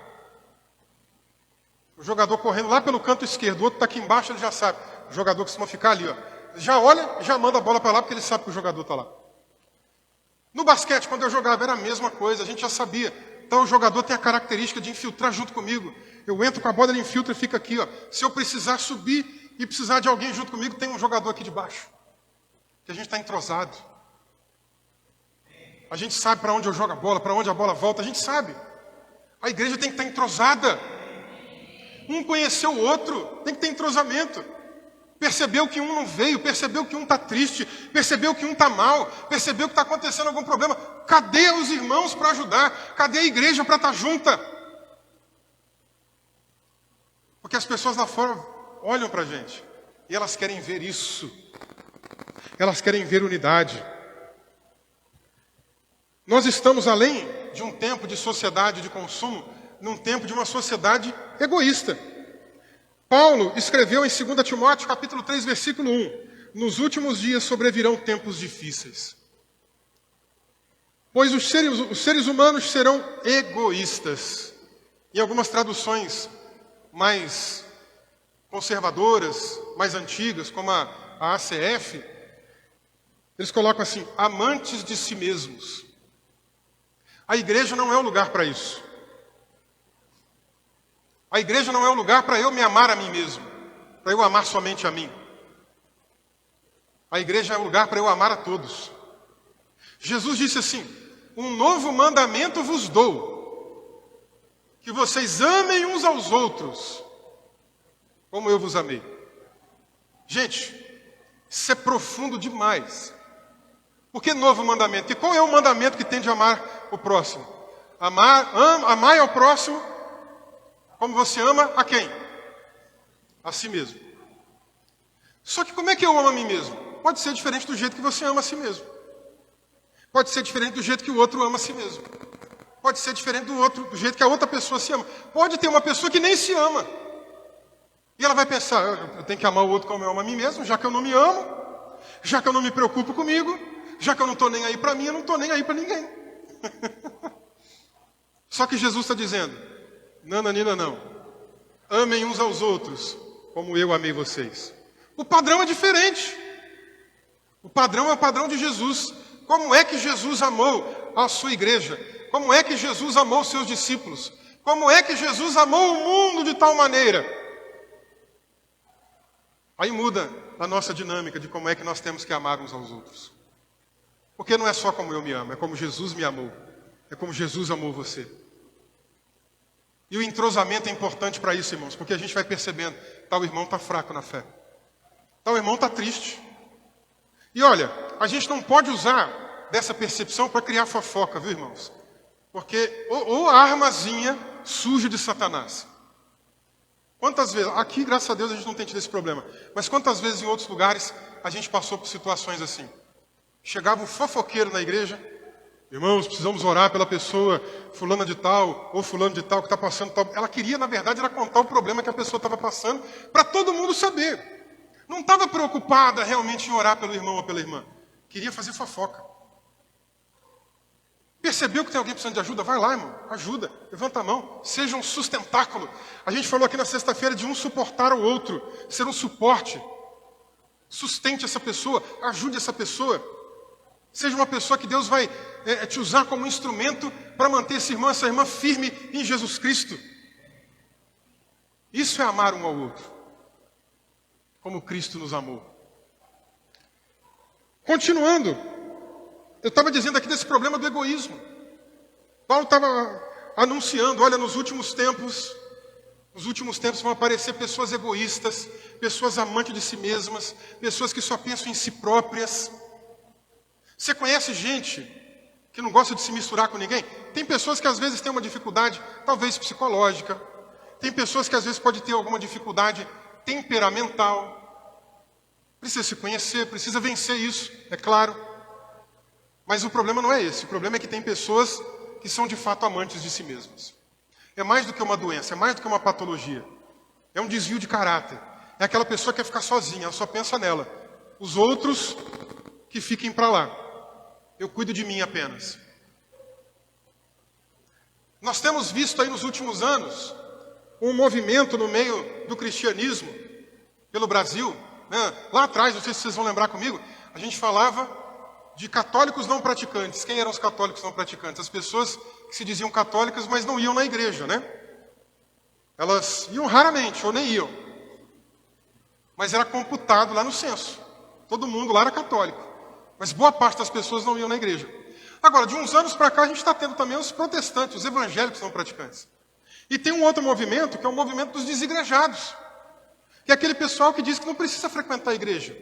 O jogador correndo lá pelo canto esquerdo, o outro está aqui embaixo, ele já sabe. O jogador costuma ficar ali, ó. Já olha e já manda a bola para lá, porque ele sabe que o jogador está lá. No basquete, quando eu jogava, era a mesma coisa, a gente já sabia. Então o jogador tem a característica de infiltrar junto comigo. Eu entro com a bola, ele infiltra e fica aqui, ó. Se eu precisar subir e precisar de alguém junto comigo, tem um jogador aqui de baixo. Que a gente está entrosado. A gente sabe para onde eu jogo a bola, para onde a bola volta, a gente sabe. A igreja tem que estar entrosada. Um conheceu o outro, tem que ter entrosamento. Percebeu que um não veio, percebeu que um está triste, percebeu que um está mal, percebeu que está acontecendo algum problema. Cadê os irmãos para ajudar? Cadê a igreja para estar junta? Porque as pessoas lá fora olham para a gente e elas querem ver isso. Elas querem ver unidade. Nós estamos além de um tempo de sociedade de consumo, num tempo de uma sociedade egoísta. Paulo escreveu em 2 Timóteo, capítulo 3, versículo 1, nos últimos dias sobrevirão tempos difíceis. Pois os seres humanos serão egoístas. Em algumas traduções mais conservadoras, mais antigas, como a ACF, eles colocam assim, amantes de si mesmos. A igreja não é o lugar para isso. A igreja não é o lugar para eu me amar a mim mesmo, para eu amar somente a mim. A igreja é o lugar para eu amar a todos. Jesus disse assim, um novo mandamento vos dou, que vocês amem uns aos outros, como eu vos amei. Gente, isso é profundo demais. Por que novo mandamento? E qual é o mandamento que tem de amar o próximo? Amar ao próximo como você ama a quem? A si mesmo. Só que como é que eu amo a mim mesmo? Pode ser diferente do jeito que você ama a si mesmo. Pode ser diferente do jeito que o outro ama a si mesmo. Pode ser diferente do jeito que a outra pessoa se ama. Pode ter uma pessoa que nem se ama. E ela vai pensar, eu tenho que amar o outro como eu amo a mim mesmo, já que eu não me amo, já que eu não me preocupo comigo, já que eu não estou nem aí para mim, eu não estou nem aí para ninguém. Só que Jesus está dizendo, nananina não. Amem uns aos outros, como eu amei vocês. O padrão é diferente. O padrão é o padrão de Jesus. Como é que Jesus amou a sua igreja? Como é que Jesus amou os seus discípulos? Como é que Jesus amou o mundo de tal maneira? Aí muda a nossa dinâmica de como é que nós temos que amar uns aos outros. Porque não é só como eu me amo, é como Jesus me amou. É como Jesus amou você. E o entrosamento é importante para isso, irmãos, porque a gente vai percebendo, tal irmão está fraco na fé. Tal irmão está triste. E olha, a gente não pode usar dessa percepção para criar fofoca, viu, irmãos? Porque ou a armazinha suja de Satanás. Quantas vezes, aqui graças a Deus a gente não tem tido esse problema, mas quantas vezes em outros lugares a gente passou por situações assim? Chegava um fofoqueiro na igreja, irmãos, precisamos orar pela pessoa fulana de tal, ou fulano de tal que está passando tal. Ela queria, na verdade, era contar o problema que a pessoa estava passando, para todo mundo saber. Não estava preocupada realmente em orar pelo irmão ou pela irmã. Queria fazer fofoca. Percebeu que tem alguém precisando de ajuda? Vai lá, irmão. Ajuda. Levanta a mão. Seja um sustentáculo. A gente falou aqui na sexta-feira de um suportar o outro. Ser um suporte. Sustente essa pessoa. Ajude essa pessoa. Seja uma pessoa que Deus vai te usar como instrumento para manter essa irmã firme em Jesus Cristo. Isso é amar um ao outro. Como Cristo nos amou. Continuando, eu estava dizendo aqui desse problema do egoísmo. Paulo estava anunciando, olha, nos últimos tempos vão aparecer pessoas egoístas, pessoas amantes de si mesmas, pessoas que só pensam em si próprias. Você conhece gente que não gosta de se misturar com ninguém? Tem pessoas que às vezes têm uma dificuldade, talvez psicológica. Tem pessoas que às vezes podem ter alguma dificuldade temperamental. Precisa se conhecer, precisa vencer isso, é claro. Mas o problema não é esse. O problema é que tem pessoas que são de fato amantes de si mesmas. É mais do que uma doença, é mais do que uma patologia. É um desvio de caráter. É aquela pessoa que quer ficar sozinha, ela só pensa nela. Os outros que fiquem para lá. Eu cuido de mim apenas. Nós temos visto aí nos últimos anos um movimento no meio do cristianismo pelo Brasil. Lá atrás, não sei se vocês vão lembrar comigo, a gente falava de católicos não praticantes. Quem eram os católicos não praticantes? As pessoas que se diziam católicas, mas não iam na igreja, né? Elas iam raramente, ou nem iam. Mas era computado lá no censo. Todo mundo lá era católico. Mas boa parte das pessoas não iam na igreja. Agora, de uns anos para cá, a gente está tendo também os protestantes, os evangélicos não praticantes. E tem um outro movimento, que é o movimento dos desigrejados. Que é aquele pessoal que diz que não precisa frequentar a igreja.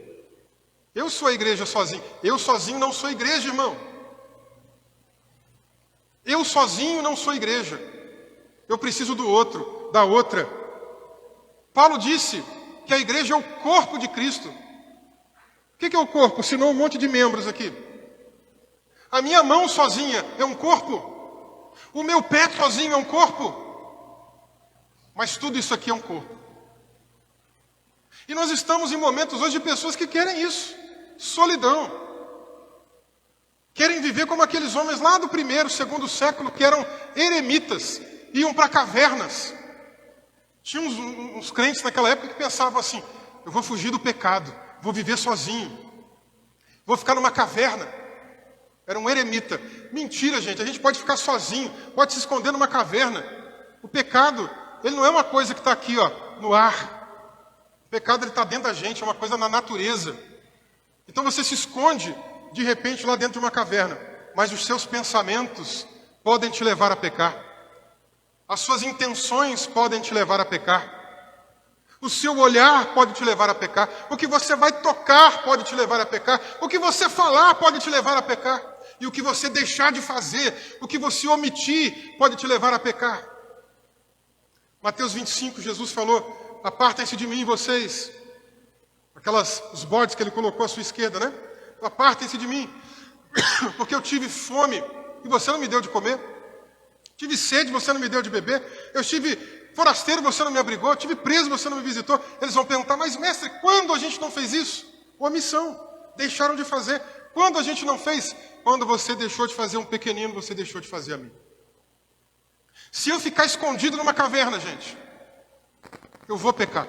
Eu sou a igreja sozinho. Eu sozinho não sou igreja, irmão. Eu sozinho não sou igreja. Eu preciso do outro, da outra. Paulo disse que a igreja é o corpo de Cristo. O que é o corpo? Senão um monte de membros aqui. A minha mão sozinha é um corpo. O meu pé sozinho é um corpo. Mas tudo isso aqui é um corpo. E nós estamos em momentos hoje de pessoas que querem isso. Solidão. Querem viver como aqueles homens lá do primeiro, segundo século, que eram eremitas. Iam para cavernas. Tinha uns crentes naquela época que pensavam assim, eu vou fugir do pecado, vou viver sozinho. Vou ficar numa caverna. Era um eremita. Mentira, gente, a gente pode ficar sozinho, pode se esconder numa caverna. O pecado, ele não é uma coisa que está aqui, ó, no ar. O pecado está dentro da gente, é uma coisa na natureza. Então você se esconde, de repente, lá dentro de uma caverna. Mas os seus pensamentos podem te levar a pecar. As suas intenções podem te levar a pecar. O seu olhar pode te levar a pecar. O que você vai tocar pode te levar a pecar. O que você falar pode te levar a pecar. E o que você deixar de fazer, o que você omitir, pode te levar a pecar. Mateus 25, Jesus falou, apartem-se de mim, vocês. Os bodes que ele colocou à sua esquerda, né? Apartem-se de mim, porque eu tive fome e você não me deu de comer. Tive sede, você não me deu de beber. Eu estive forasteiro, você não me abrigou. Eu tive preso, você não me visitou. Eles vão perguntar, mas mestre, quando a gente não fez isso? Omissão, deixaram de fazer. Quando a gente não fez? Quando você deixou de fazer um pequenino, você deixou de fazer a mim. Se eu ficar escondido numa caverna, gente, eu vou pecar.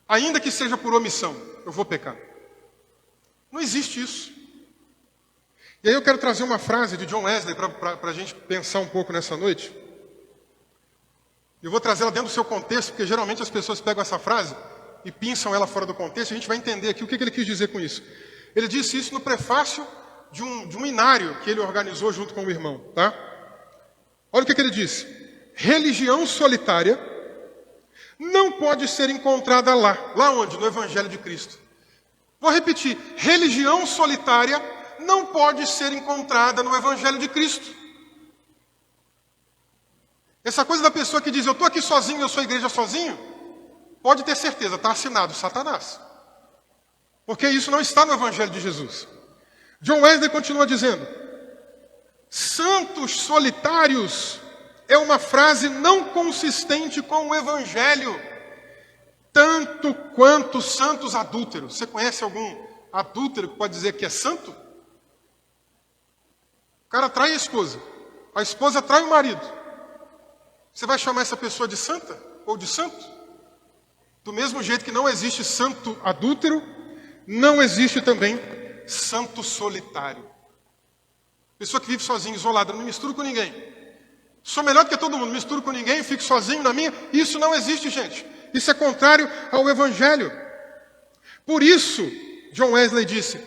Ainda que seja por omissão, eu vou pecar. Não existe isso. E aí eu quero trazer uma frase de John Wesley para a gente pensar um pouco nessa noite. Eu vou trazer ela dentro do seu contexto, porque geralmente as pessoas pegam essa frase e pinçam ela fora do contexto, e a gente vai entender aqui o que ele quis dizer com isso. Ele disse isso no prefácio de um inário que ele organizou junto com o irmão, tá? Olha o que ele disse. religião solitária não pode ser encontrada lá. Lá onde? No Evangelho de Cristo. Vou repetir. Religião solitária não pode ser encontrada no Evangelho de Cristo. Essa coisa da pessoa que diz, eu estou aqui sozinho, eu sou igreja sozinho, pode ter certeza, está assinado Satanás. Porque isso não está no Evangelho de Jesus. John Wesley continua dizendo, santos solitários é uma frase não consistente com o Evangelho, tanto quanto santos adúlteros. Você conhece algum adúltero que pode dizer que é santo? O cara trai a esposa trai o marido. Você vai chamar essa pessoa de santa ou de santo? Do mesmo jeito que não existe santo adúltero, não existe também santo solitário. Pessoa que vive sozinha, isolada, não me misturo com ninguém. Sou melhor do que todo mundo, não misturo com ninguém, fico sozinho na minha. Isso não existe, gente. Isso é contrário ao Evangelho. Por isso, John Wesley disse,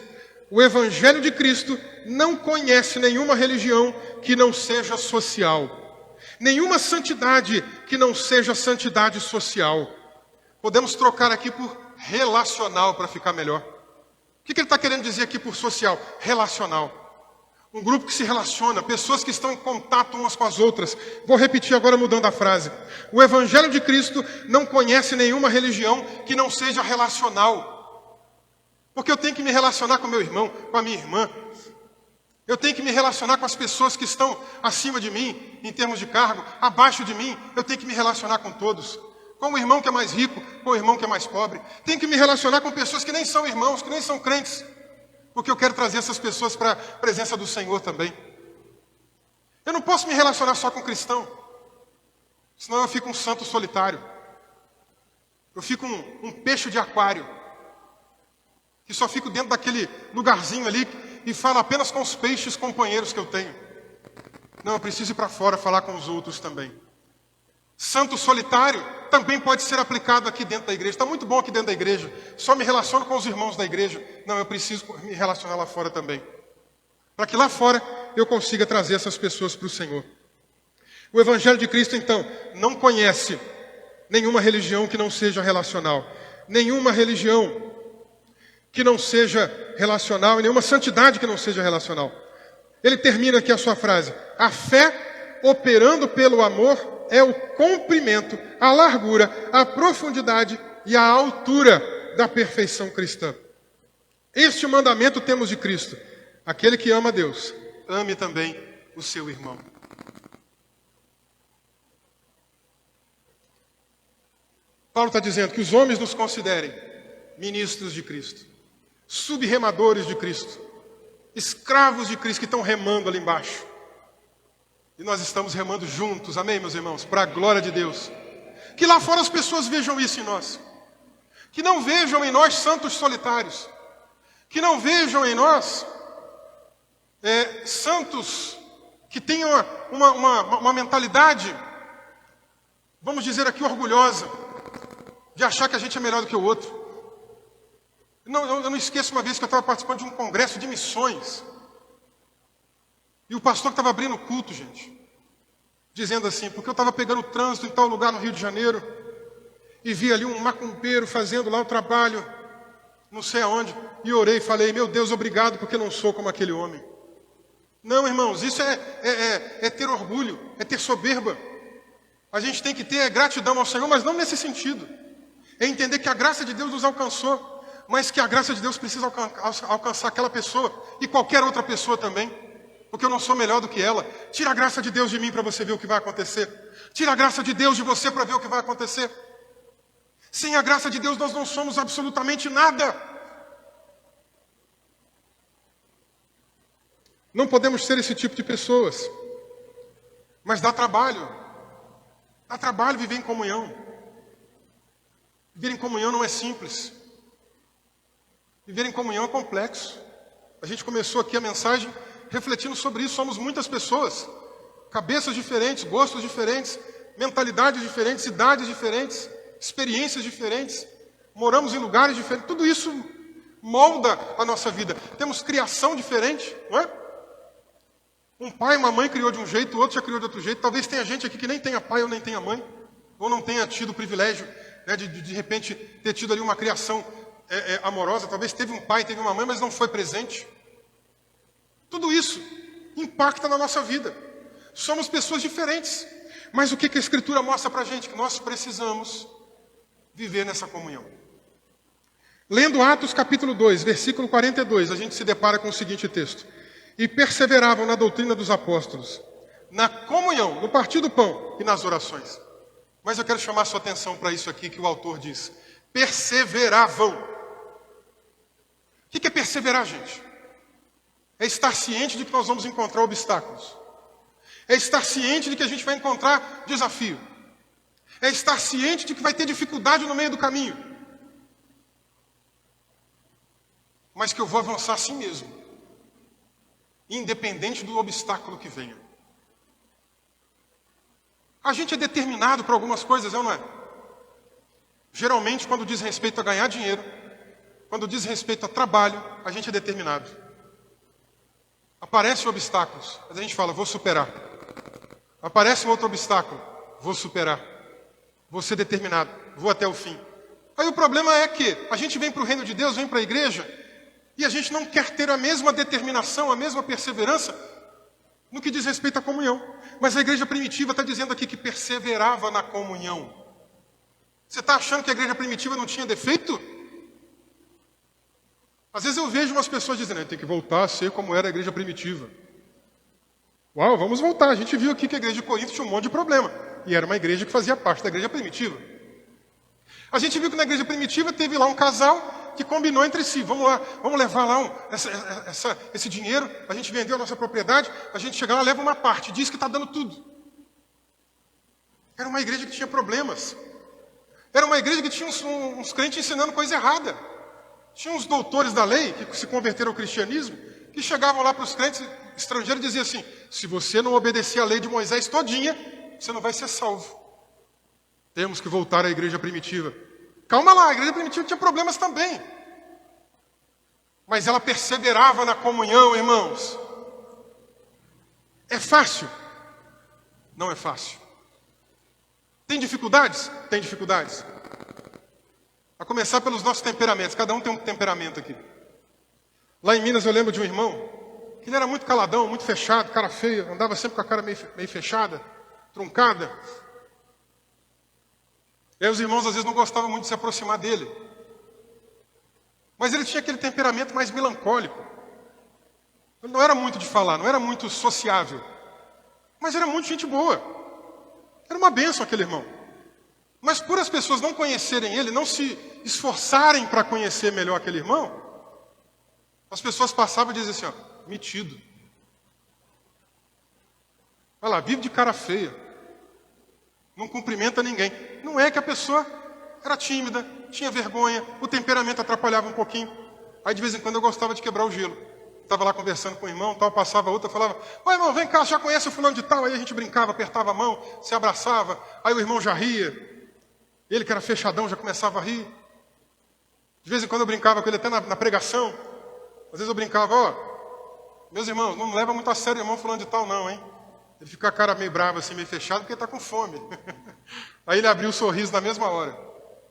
o Evangelho de Cristo não conhece nenhuma religião que não seja social. Nenhuma santidade que não seja santidade social. Podemos trocar aqui por relacional para ficar melhor. O que ele está querendo dizer aqui por social? Relacional. Um grupo que se relaciona, pessoas que estão em contato umas com as outras. Vou repetir agora mudando a frase. O Evangelho de Cristo não conhece nenhuma religião que não seja relacional. Porque eu tenho que me relacionar com meu irmão, com a minha irmã. Eu tenho que me relacionar com as pessoas que estão acima de mim, em termos de cargo, abaixo de mim. Eu tenho que me relacionar com todos. Com o irmão que é mais rico, com o irmão que é mais pobre. Tenho que me relacionar com pessoas que nem são irmãos, que nem são crentes. Porque eu quero trazer essas pessoas para a presença do Senhor também. Eu não posso me relacionar só com cristão. Senão eu fico um santo solitário. Eu fico um peixe de aquário. Que só fico dentro daquele lugarzinho ali e falo apenas com os peixes companheiros que eu tenho. Não, eu preciso ir para fora falar com os outros também. Santo solitário também pode ser aplicado aqui dentro da igreja. Está muito bom aqui dentro da igreja. Só me relaciono com os irmãos da igreja. Não, eu preciso me relacionar lá fora também. Para que lá fora eu consiga trazer essas pessoas para o Senhor. O Evangelho de Cristo, então, não conhece nenhuma religião que não seja relacional. Nenhuma religião que não seja relacional e nenhuma santidade que não seja relacional. Ele termina aqui a sua frase. A fé, operando pelo amor, é o comprimento, a largura, a profundidade e a altura da perfeição cristã. Este mandamento temos de Cristo. Aquele que ama a Deus, ame também o seu irmão. Paulo está dizendo que os homens nos considerem ministros de Cristo, subremadores de Cristo, escravos de Cristo que estão remando ali embaixo. E nós estamos remando juntos, amém, meus irmãos? Para a glória de Deus. Que lá fora as pessoas vejam isso em nós. Que não vejam em nós santos solitários. Que não vejam em nós santos que tenham uma mentalidade, vamos dizer aqui, orgulhosa, de achar que a gente é melhor do que o outro. Eu não esqueço uma vez que eu estava participando de um congresso de missões. E o pastor que estava abrindo o culto, gente, dizendo assim, porque eu estava pegando o trânsito em tal lugar no Rio de Janeiro, e vi ali um macumbeiro fazendo lá o trabalho, não sei aonde, e orei e falei, meu Deus, obrigado, porque não sou como aquele homem. Não, irmãos, isso é ter orgulho, é ter soberba. A gente tem que ter gratidão ao Senhor, mas não nesse sentido. É entender que a graça de Deus nos alcançou, mas que a graça de Deus precisa alcançar aquela pessoa, e qualquer outra pessoa também. Porque eu não sou melhor do que ela. Tira a graça de Deus de mim para você ver o que vai acontecer. Tira a graça de Deus de você para ver o que vai acontecer. Sem a graça de Deus nós não somos absolutamente nada. Não podemos ser esse tipo de pessoas. Mas dá trabalho. Dá trabalho viver em comunhão. Viver em comunhão não é simples. Viver em comunhão é complexo. A gente começou aqui a mensagem refletindo sobre isso. Somos muitas pessoas, cabeças diferentes, gostos diferentes, mentalidades diferentes, idades diferentes, experiências diferentes, moramos em lugares diferentes, tudo isso molda a nossa vida. Temos criação diferente, não é? Um pai e uma mãe criou de um jeito, o outro já criou de outro jeito. Talvez tenha gente aqui que nem tenha pai ou nem tenha mãe, ou não tenha tido o privilégio, né, de repente ter tido ali uma criação amorosa. Talvez teve um pai, teve uma mãe, mas não foi presente. Tudo isso impacta na nossa vida. Somos pessoas diferentes. Mas o que a Escritura mostra para a gente? Que nós precisamos viver nessa comunhão. Lendo Atos capítulo 2, versículo 42, a gente se depara com o seguinte texto. E perseveravam na doutrina dos apóstolos, na comunhão, no partir do pão e nas orações. Mas eu quero chamar a sua atenção para isso aqui que o autor diz. Perseveravam. O que é perseverar, gente? É estar ciente de que nós vamos encontrar obstáculos. É estar ciente de que a gente vai encontrar desafio. É estar ciente de que vai ter dificuldade no meio do caminho. Mas que eu vou avançar assim mesmo. Independente do obstáculo que venha. A gente é determinado para algumas coisas, não é? Geralmente, quando diz respeito a ganhar dinheiro, quando diz respeito a trabalho, a gente é determinado. Aparecem obstáculos, mas a gente fala, vou superar. Aparece um outro obstáculo, vou superar. Vou ser determinado, vou até o fim. Aí o problema é que a gente vem para o reino de Deus, vem para a igreja, e a gente não quer ter a mesma determinação, a mesma perseverança no que diz respeito à comunhão. Mas a igreja primitiva está dizendo aqui que perseverava na comunhão. Você está achando que a igreja primitiva não tinha defeito? Às vezes eu vejo umas pessoas dizendo, tem que voltar a ser como era a igreja primitiva. Uau, vamos voltar. A gente viu aqui que a igreja de Corinto tinha um monte de problema. E era uma igreja que fazia parte da igreja primitiva. A gente viu que na igreja primitiva teve lá um casal que combinou entre si. Vamos lá, vamos levar lá esse dinheiro, a gente vendeu a nossa propriedade, a gente chega lá, leva uma parte, diz que está dando tudo. Era uma igreja que tinha problemas. Era uma igreja que tinha uns crentes ensinando coisa errada. Tinha uns doutores da lei, que se converteram ao cristianismo, que chegavam lá para os crentes estrangeiros e diziam assim, se você não obedecer a lei de Moisés todinha, você não vai ser salvo. Temos que voltar à igreja primitiva. Calma lá, a igreja primitiva tinha problemas também. Mas ela perseverava na comunhão, irmãos. É fácil? Não é fácil. Tem dificuldades? Tem dificuldades. A começar pelos nossos temperamentos. Cada um tem um temperamento aqui. Lá em Minas eu lembro de um irmão, que ele era muito caladão, muito fechado, cara feio, andava sempre com a cara meio fechada, truncada. E aí os irmãos às vezes não gostavam muito de se aproximar dele. Mas ele tinha aquele temperamento mais melancólico. Ele não era muito de falar, não era muito sociável. Mas era muito gente boa. Era uma bênção aquele irmão. Mas por as pessoas não conhecerem ele, não se esforçarem para conhecer melhor aquele irmão, as pessoas passavam e diziam assim, ó, metido. Olha lá, vive de cara feia. Não cumprimenta ninguém. Não é que a pessoa era tímida, tinha vergonha, o temperamento atrapalhava um pouquinho. Aí de vez em quando eu gostava de quebrar o gelo. Estava lá conversando com o irmão, tal, passava outra, falava, ô irmão, vem cá, já conhece o fulano de tal? Aí a gente brincava, apertava a mão, se abraçava, aí o irmão já ria. Ele que era fechadão já começava a rir. De vez em quando eu brincava com ele até na pregação. Às vezes eu brincava, ó, meus irmãos, não leva muito a sério o irmão fulano de tal não, hein? Ele fica com a cara meio brava, assim, meio fechado, porque ele está com fome. Aí ele abriu o sorriso na mesma hora.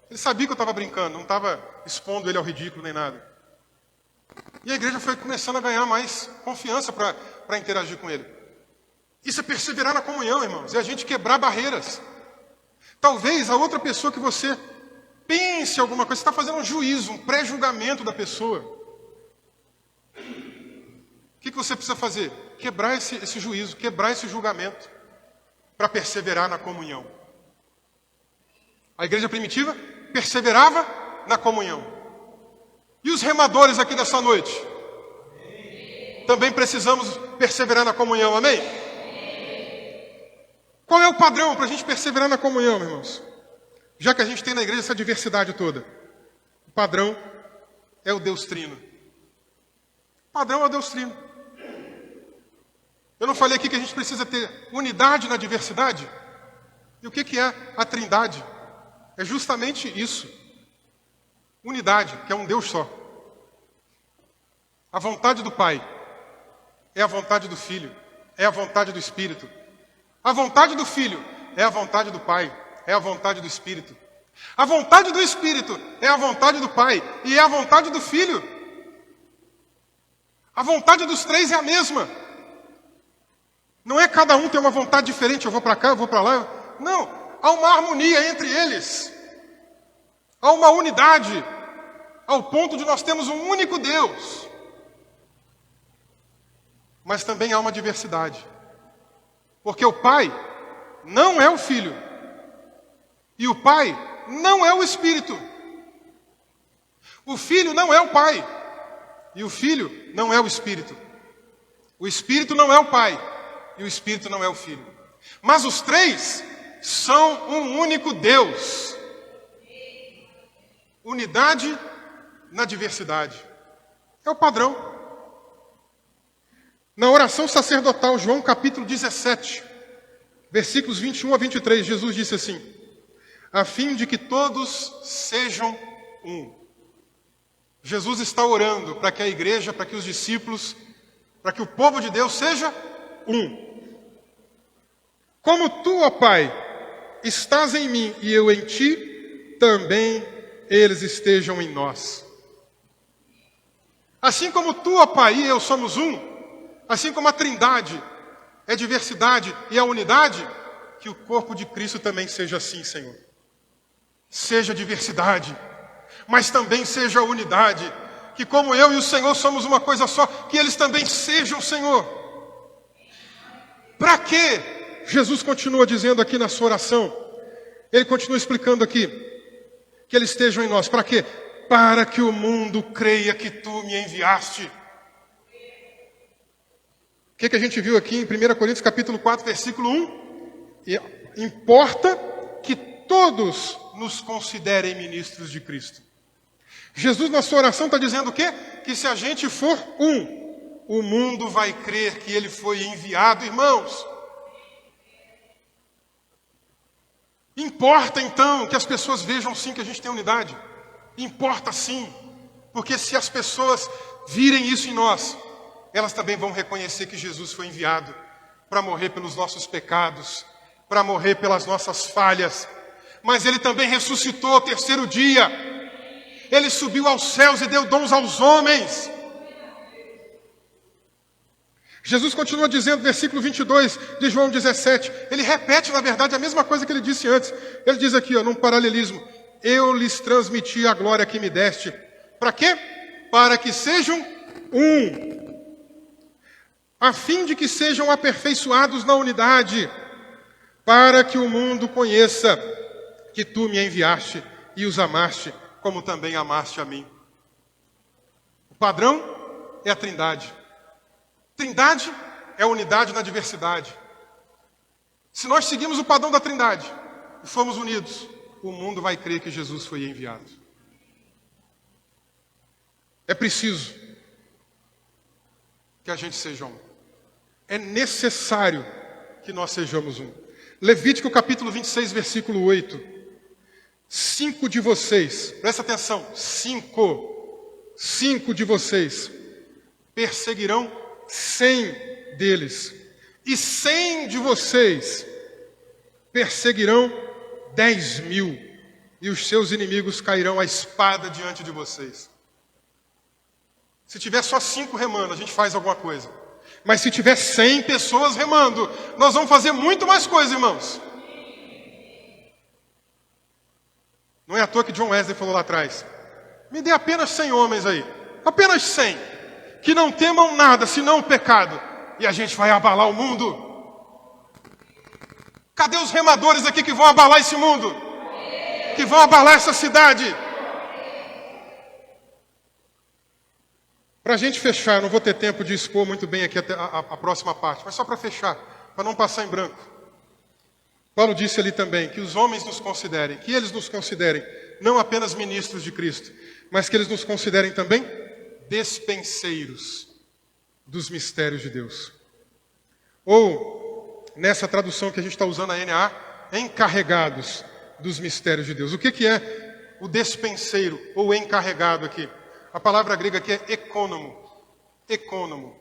Ele sabia que eu estava brincando, não estava expondo ele ao ridículo nem nada. E a igreja foi começando a ganhar mais confiança para interagir com ele. Isso é perseverar na comunhão, irmãos. É a gente quebrar barreiras. Talvez a outra pessoa que você pense alguma coisa, você está fazendo um juízo, um pré-julgamento da pessoa. O que você precisa fazer? Quebrar esse juízo, quebrar esse julgamento para perseverar na comunhão. A igreja primitiva perseverava na comunhão. E os remadores aqui dessa noite? Também precisamos perseverar na comunhão, amém? Qual é o padrão para a gente perseverar na comunhão, irmãos? Já que a gente tem na igreja essa diversidade toda. O padrão é o Deus Trino. O padrão é o Deus Trino. Eu não falei aqui que a gente precisa ter unidade na diversidade? E o que é a Trindade? É justamente isso. Unidade, que é um Deus só. A vontade do Pai é a vontade do Filho. é a vontade do Espírito. A vontade do Filho é a vontade do Pai, é a vontade do Espírito. A vontade do Espírito é a vontade do Pai e é a vontade do Filho. A vontade dos três é a mesma. Não é cada um ter uma vontade diferente, eu vou para cá, eu vou para lá. Não, há uma harmonia entre eles. Há uma unidade, ao ponto de nós termos um único Deus. Mas também há uma diversidade. Porque o Pai não é o Filho. E o Pai não é o Espírito. O Filho não é o Pai. E o Filho não é o Espírito. O Espírito não é o Pai. E o Espírito não é o Filho. Mas os três são um único Deus. Unidade na diversidade. É o padrão. Na oração sacerdotal, João capítulo 17, versículos 21 a 23, Jesus disse assim: a fim de que todos sejam um. Jesus está orando para que a igreja, para que os discípulos, para que o povo de Deus seja um. Como tu, ó Pai, estás em mim e eu em ti, também eles estejam em nós. Assim como tu, ó Pai, e eu somos um, assim como a Trindade é diversidade e a unidade, que o corpo de Cristo também seja assim, Senhor. Seja diversidade, mas também seja unidade. Que como eu e o Senhor somos uma coisa só, que eles também sejam, Senhor. Para quê? Jesus continua dizendo aqui na sua oração. Ele continua explicando aqui. Que eles estejam em nós. Para quê? Para que o mundo creia que tu me enviaste. O que a gente viu aqui em 1 Coríntios capítulo 4, versículo 1? Importa que todos nos considerem ministros de Cristo. Jesus na sua oração está dizendo o quê? Que se a gente for um, o mundo vai crer que ele foi enviado, irmãos. Importa então que as pessoas vejam sim que a gente tem unidade. Importa sim, porque se as pessoas virem isso em nós, elas também vão reconhecer que Jesus foi enviado para morrer pelos nossos pecados, para morrer pelas nossas falhas. Mas ele também ressuscitou ao terceiro dia. Ele subiu aos céus e deu dons aos homens. Jesus continua dizendo, versículo 22 de João 17. Ele repete, na verdade, a mesma coisa que ele disse antes. Ele diz aqui, num paralelismo: eu lhes transmiti a glória que me deste. Para quê? Para que sejam um. A fim de que sejam aperfeiçoados na unidade, para que o mundo conheça que tu me enviaste e os amaste, como também amaste a mim. O padrão é a Trindade. Trindade é a unidade na diversidade. Se nós seguimos o padrão da Trindade e formos unidos, o mundo vai crer que Jesus foi enviado. É preciso que a gente seja um. É necessário que nós sejamos um. Levítico capítulo 26, versículo 8. 5 de vocês, presta atenção, 5 de vocês perseguirão 100 deles, e 100 de vocês perseguirão 10.000, e os seus inimigos cairão à espada diante de vocês. Se tiver só 5 remando, a gente faz alguma coisa. Mas se tiver 100 pessoas remando, nós vamos fazer muito mais coisa, irmãos. Não é à toa que John Wesley falou lá atrás: me dê apenas 100 homens aí, apenas 100, que não temam nada senão o pecado, e a gente vai abalar o mundo. Cadê os remadores aqui que vão abalar esse mundo? Que vão abalar essa cidade? Para a gente fechar, não vou ter tempo de expor muito bem aqui até a próxima parte, mas só para fechar, para não passar em branco. Paulo disse ali também que os homens nos considerem, que eles nos considerem não apenas ministros de Cristo, mas que eles nos considerem também despenseiros dos mistérios de Deus. Ou, nessa tradução que a gente está usando, a NA, encarregados dos mistérios de Deus. O que é o despenseiro ou encarregado aqui? A palavra grega aqui é ekônomo. Ekônomo.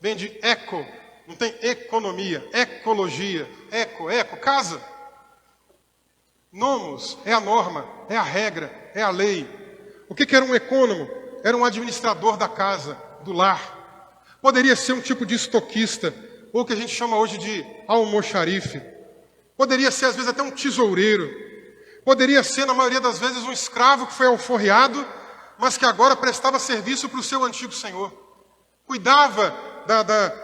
Vem de eco, Não tem economia, ecologia, eco, casa. Nomos é a norma, é a regra, é a lei. O que era um econômico? Era um administrador da casa, do lar. Poderia ser um tipo de estoquista, ou o que a gente chama hoje de almoxarife. Poderia ser, às vezes, até um tesoureiro. Poderia ser, na maioria das vezes, um escravo que foi alforriado, mas que agora prestava serviço para o seu antigo senhor. Cuidava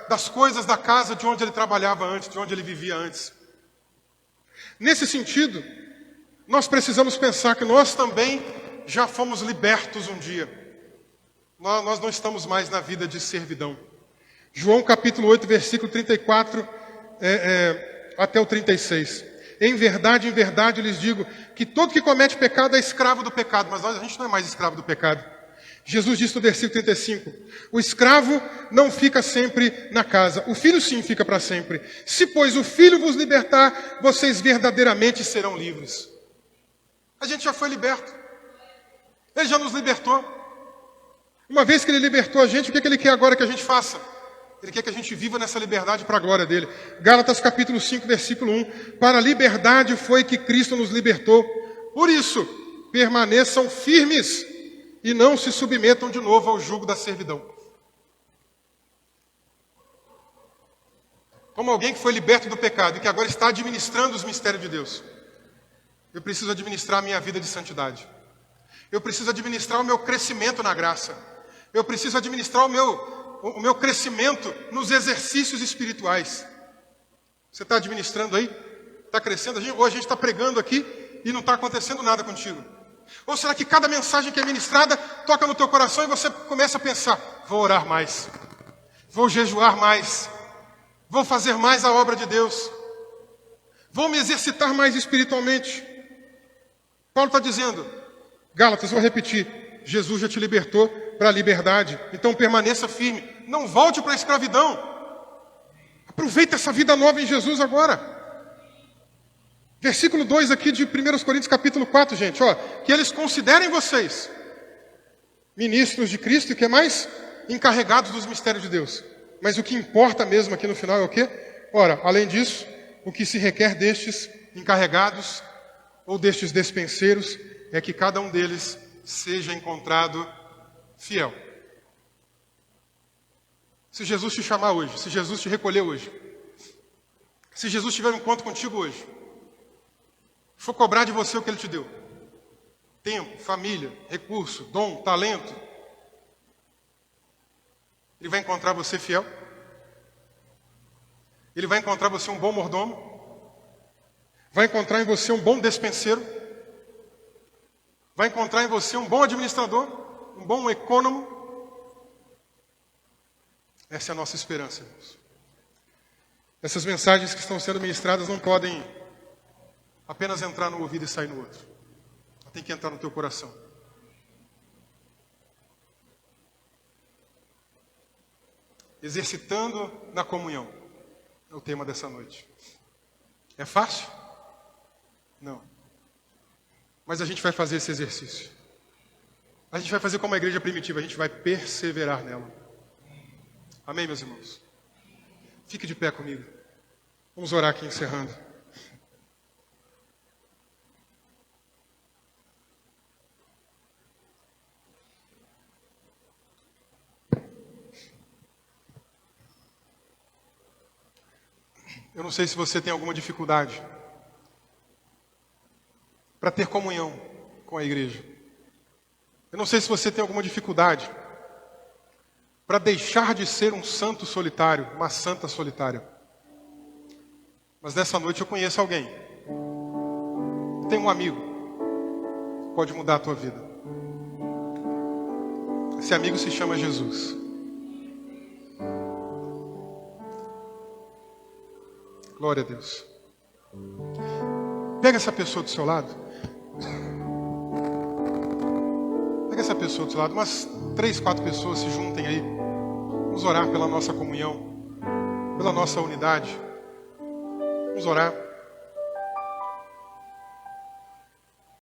das coisas da casa de onde ele trabalhava antes, de onde ele vivia antes. Nesse sentido, nós precisamos pensar que nós também já fomos libertos um dia. Nós não estamos mais na vida de servidão. João capítulo 8, versículo 34 até o 36. Em verdade, lhes digo que todo que comete pecado é escravo do pecado. Mas a gente não é mais escravo do pecado. Jesus disse no versículo 35, o escravo não fica sempre na casa, o filho sim fica para sempre. Se, pois, o filho vos libertar, vocês verdadeiramente serão livres. A gente já foi liberto. Ele já nos libertou. Uma vez que ele libertou a gente, o que ele quer agora que a gente faça? Ele quer que a gente viva nessa liberdade para a glória dele. Gálatas capítulo 5, versículo 1. Para a liberdade foi que Cristo nos libertou. Por isso, permaneçam firmes e não se submetam de novo ao jugo da servidão. Como alguém que foi liberto do pecado e que agora está administrando os mistérios de Deus, eu preciso administrar a minha vida de santidade. Eu preciso administrar o meu crescimento na graça. Eu preciso administrar o meu crescimento nos exercícios espirituais. Você está administrando aí? Está crescendo? Ou a gente está pregando aqui e não está acontecendo nada contigo? Ou será que cada mensagem que é ministrada toca no teu coração e você começa a pensar, vou orar mais, vou jejuar mais, vou fazer mais a obra de Deus, vou me exercitar mais espiritualmente? Paulo está dizendo, Gálatas, vou repetir, Jesus já te libertou para a liberdade, então permaneça firme, não volte para a escravidão, aproveita essa vida nova em Jesus agora. Versículo 2 aqui de 1 Coríntios capítulo 4, gente, ó, que eles considerem vocês ministros de Cristo e que mais? Encarregados dos mistérios de Deus. Mas o que importa mesmo aqui no final é o quê? Ora, além disso, o que se requer destes encarregados ou destes despenseiros é que cada um deles seja encontrado fiel. Se Jesus te chamar hoje, se Jesus te recolher hoje, se Jesus tiver um encontro contigo hoje, for cobrar de você o que Ele te deu, tempo, família, recurso, dom, talento, Ele vai encontrar você fiel? Ele vai encontrar você um bom mordomo? Vai encontrar em você um bom despenseiro? Vai encontrar em você um bom administrador? Um bom econômico? Essa é a nossa esperança, irmãos. Essas mensagens que estão sendo ministradas não podem apenas entrar no ouvido e sair no outro. Tem que entrar no teu coração. Exercitando na comunhão é o tema dessa noite. É fácil? Não. Mas a gente vai fazer esse exercício. A gente vai fazer como a igreja primitiva, a gente vai perseverar nela. Amém, meus irmãos? Fique de pé comigo. Vamos orar aqui encerrando. Eu não sei se você tem alguma dificuldade para ter comunhão com a igreja. Eu não sei se você tem alguma dificuldade para deixar de ser um santo solitário, uma santa solitária. Mas nessa noite eu conheço alguém. Tem um amigo que pode mudar a tua vida. Esse amigo se chama Jesus. Glória a Deus. Pega essa pessoa do seu lado. Pega essa pessoa do seu lado. Umas 3, 4 pessoas se juntem aí. Vamos orar pela nossa comunhão, pela nossa unidade. Vamos orar.